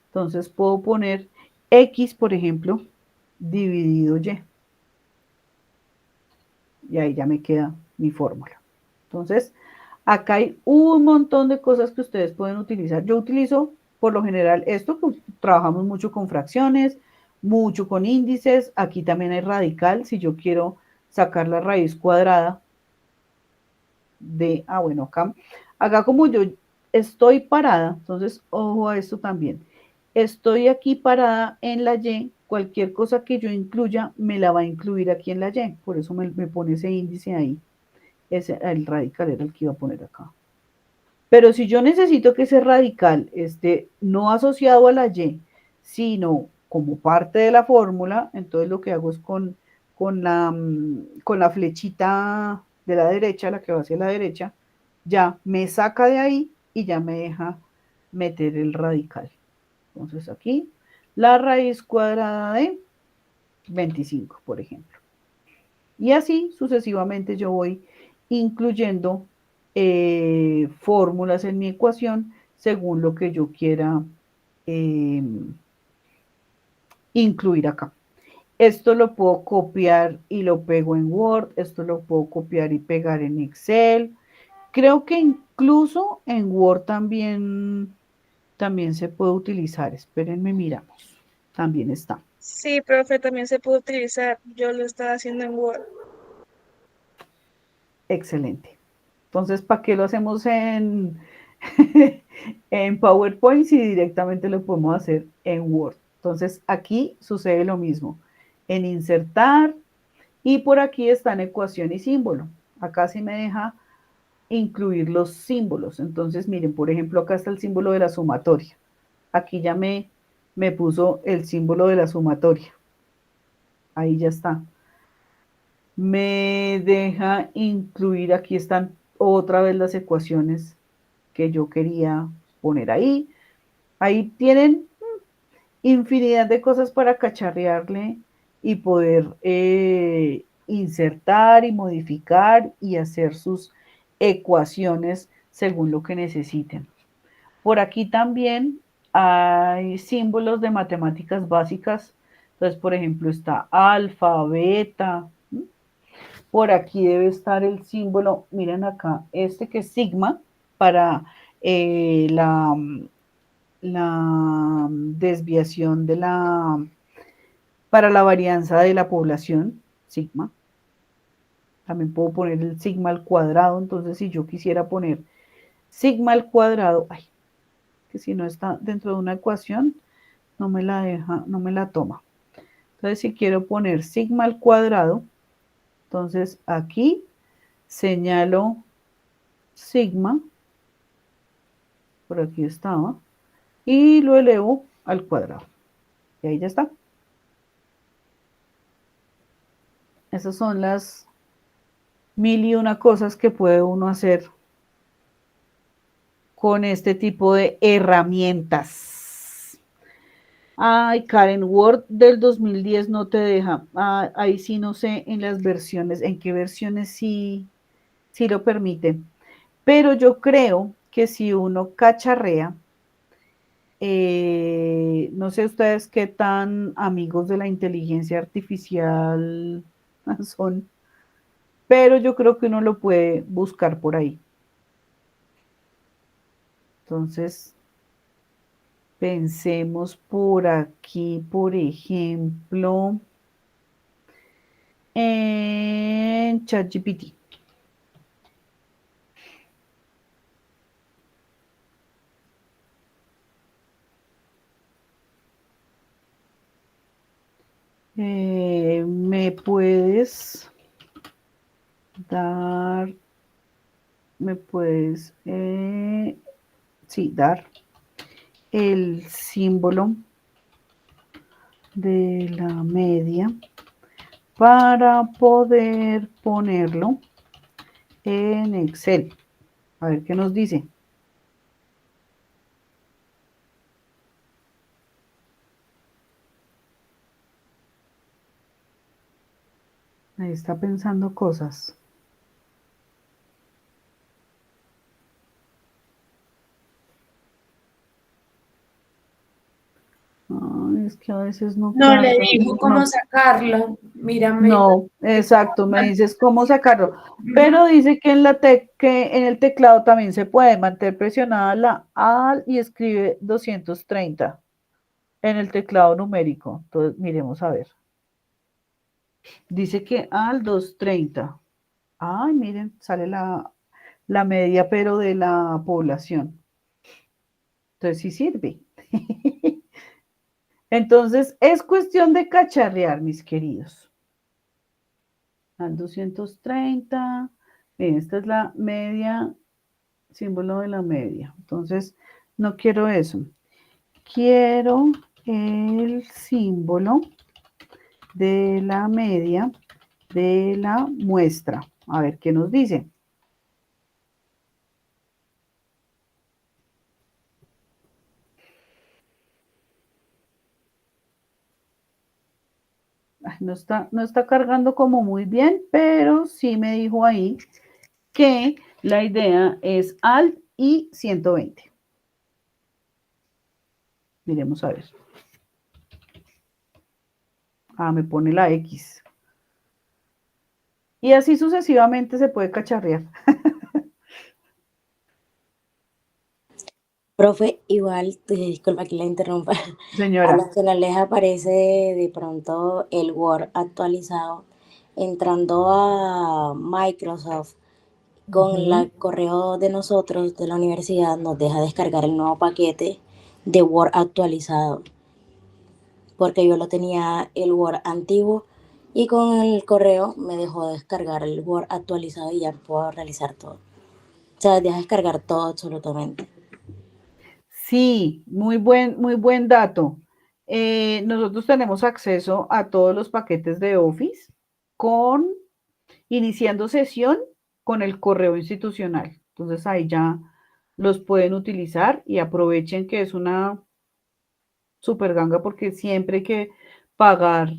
Entonces puedo poner X, por ejemplo, dividido Y. Y ahí ya me queda mi fórmula. Entonces, acá hay un montón de cosas que ustedes pueden utilizar. Yo utilizo por lo general esto, que trabajamos mucho con fracciones, mucho con índices. Aquí también hay radical. Si yo quiero sacar la raíz cuadrada de, bueno, acá como yo estoy parada, entonces ojo a esto también. Estoy aquí parada en la Y cualquier cosa que yo incluya me la va a incluir aquí en la Y, por eso me pone ese índice ahí. El radical era el que iba a poner acá. Pero si yo necesito que ese radical esté no asociado a la Y, sino como parte de la fórmula, entonces lo que hago es con la flechita de la derecha, la que va hacia la derecha, ya me saca de ahí y ya me deja meter el radical. Entonces aquí, la raíz cuadrada de 25, por ejemplo. Y así sucesivamente yo voy incluyendo fórmulas en mi ecuación según lo que yo quiera incluir acá. Esto lo puedo copiar y lo pego en Word, esto lo puedo copiar y pegar en Excel. Creo que incluso en Word también se puede utilizar. Espérenme, miramos. También está. Sí, profe, también se puede utilizar. Yo lo estaba haciendo en Word. Excelente. Entonces, ¿para qué lo hacemos en, en PowerPoint si directamente lo podemos hacer en Word? Entonces, aquí sucede lo mismo. En insertar y por aquí está en ecuación y símbolo. Acá sí me deja incluir los símbolos. Entonces, miren, por ejemplo, acá está el símbolo de la sumatoria. Aquí ya me puso el símbolo de la sumatoria. Ahí ya está. Me deja incluir, aquí están otra vez las ecuaciones que yo quería poner ahí. Ahí tienen infinidad de cosas para cacharrearle y poder insertar y modificar y hacer sus ecuaciones según lo que necesiten. Por aquí también hay símbolos de matemáticas básicas. Entonces, por ejemplo, está alfa, beta. Por aquí debe estar el símbolo, miren acá, este que es sigma para la desviación para la varianza de la población, sigma. También puedo poner el sigma al cuadrado, entonces si yo quisiera poner sigma al cuadrado, ay, que si no está dentro de una ecuación, no me la deja, no me la toma. Entonces si quiero poner sigma al cuadrado, entonces aquí señalo sigma, por aquí estaba, y lo elevo al cuadrado. Y ahí ya está. Esas son las 1001 cosas que puede uno hacer con este tipo de herramientas. Ay, Karen, Word del 2010 no te deja. Ah, ahí sí no sé en las versiones, en qué versiones sí lo permite. Pero yo creo que si uno cacharrea, no sé ustedes qué tan amigos de la inteligencia artificial son, pero yo creo que uno lo puede buscar por ahí. Entonces, pensemos por aquí, por ejemplo, en ChatGPT. ¿Me puedes dar, dar el símbolo de la media para poder ponerlo en Excel? A ver qué nos dice. Ahí está pensando cosas. Ay, es que a veces no No le carga. digo cómo sacarlo. Mírame. No, exacto, me dices cómo sacarlo. Pero dice que que en el teclado también se puede mantener presionada la AL y escribe 230 en el teclado numérico. Entonces, miremos a ver. Dice que AL 230. Ay, miren, sale la media, pero de la población. Entonces sí sirve. Entonces, es cuestión de cacharrear, mis queridos. Al 230. Miren, esta es la media, símbolo de la media. Entonces, no quiero eso. Quiero el símbolo de la media de la muestra. A ver qué nos dice. No está cargando como muy bien, pero sí me dijo ahí que la idea es Alt y 120. Miremos a ver. Me pone la X. Y así sucesivamente se puede cacharrear. Profe, igual, disculpa que la interrumpa. Señora. A los que no les aparece de pronto el Word actualizado, entrando a Microsoft con el correo de nosotros, de la universidad, nos deja descargar el nuevo paquete de Word actualizado. Porque yo lo tenía el Word antiguo y con el correo me dejó descargar el Word actualizado y ya puedo realizar todo. O sea, deja descargar todo absolutamente. Sí, muy buen dato. Nosotros tenemos acceso a todos los paquetes de Office iniciando sesión con el correo institucional. Entonces ahí ya los pueden utilizar y aprovechen que es una super ganga porque siempre hay que pagar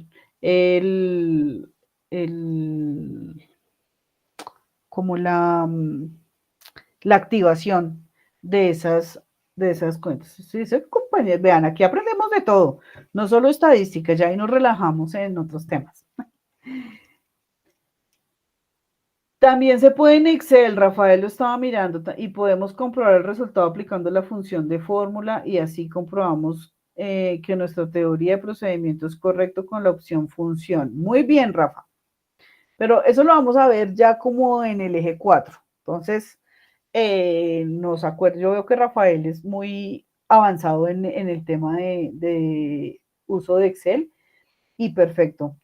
como la activación de esas cuentas. Sí, compañeros, vean, aquí aprendemos de todo, no solo estadística, ya ahí nos relajamos en otros temas. También se puede en Excel, Rafael lo estaba mirando, y podemos comprobar el resultado aplicando la función de fórmula y así comprobamos que nuestra teoría de procedimiento es correcto con la opción función. Muy bien, Rafa. Pero eso lo vamos a ver ya como en el eje 4. Entonces, yo veo que Rafael es muy avanzado en el tema de uso de Excel y perfecto.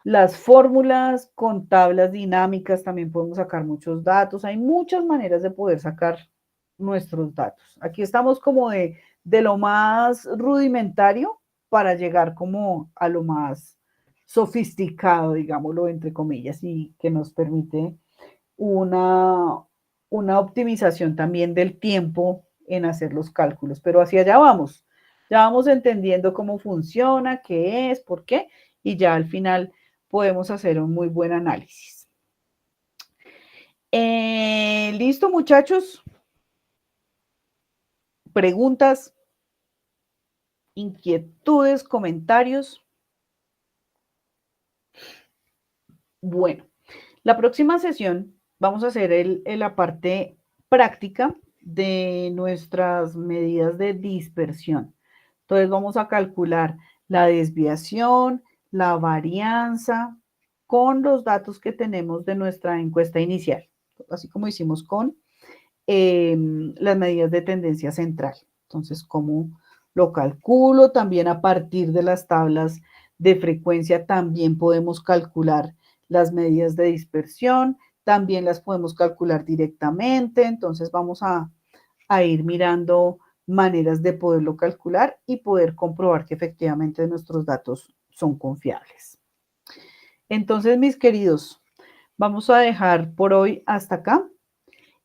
Las fórmulas con tablas dinámicas también podemos sacar muchos datos. Hay muchas maneras de poder sacar nuestros datos. Aquí estamos como de lo más rudimentario para llegar como a lo más sofisticado, digámoslo entre comillas, y que nos permite una optimización también del tiempo en hacer los cálculos. Pero hacia allá vamos. Ya vamos entendiendo cómo funciona, qué es, por qué, y ya al final podemos hacer un muy buen análisis. ¿Listo, muchachos? ¿Preguntas? ¿Inquietudes? ¿Comentarios? Bueno, la próxima sesión vamos a hacer la parte práctica de nuestras medidas de dispersión. Entonces vamos a calcular la desviación, la varianza, con los datos que tenemos de nuestra encuesta inicial, así como hicimos con las medidas de tendencia central. Entonces, ¿cómo lo calculo? También a partir de las tablas de frecuencia también podemos calcular las medidas de dispersión, también las podemos calcular directamente. Entonces vamos a ir mirando maneras de poderlo calcular y poder comprobar que efectivamente nuestros datos son confiables. Entonces, mis queridos, vamos a dejar por hoy hasta acá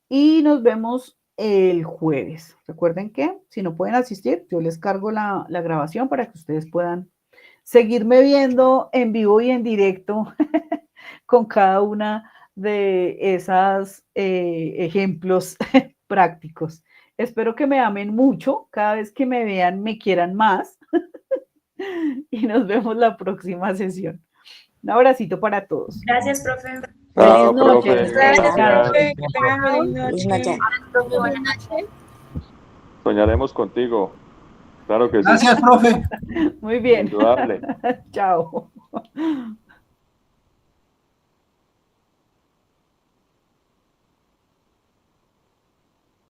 y nos vemos el jueves. Recuerden que si no pueden asistir, yo les cargo la grabación para que ustedes puedan seguirme viendo en vivo y en directo con cada una de esos ejemplos prácticos. Espero que me amen mucho, cada vez que me vean me quieran más y nos vemos la próxima sesión. Un abracito para todos. Gracias, profe. Chao, Feliz noche. profe. Gracias, Gracias. profe. Que tengan feliz Feliz noche. noche. Buenas noches. Soñaremos contigo. Claro que sí. Gracias, profe. Muy bien. Indudable. Chao.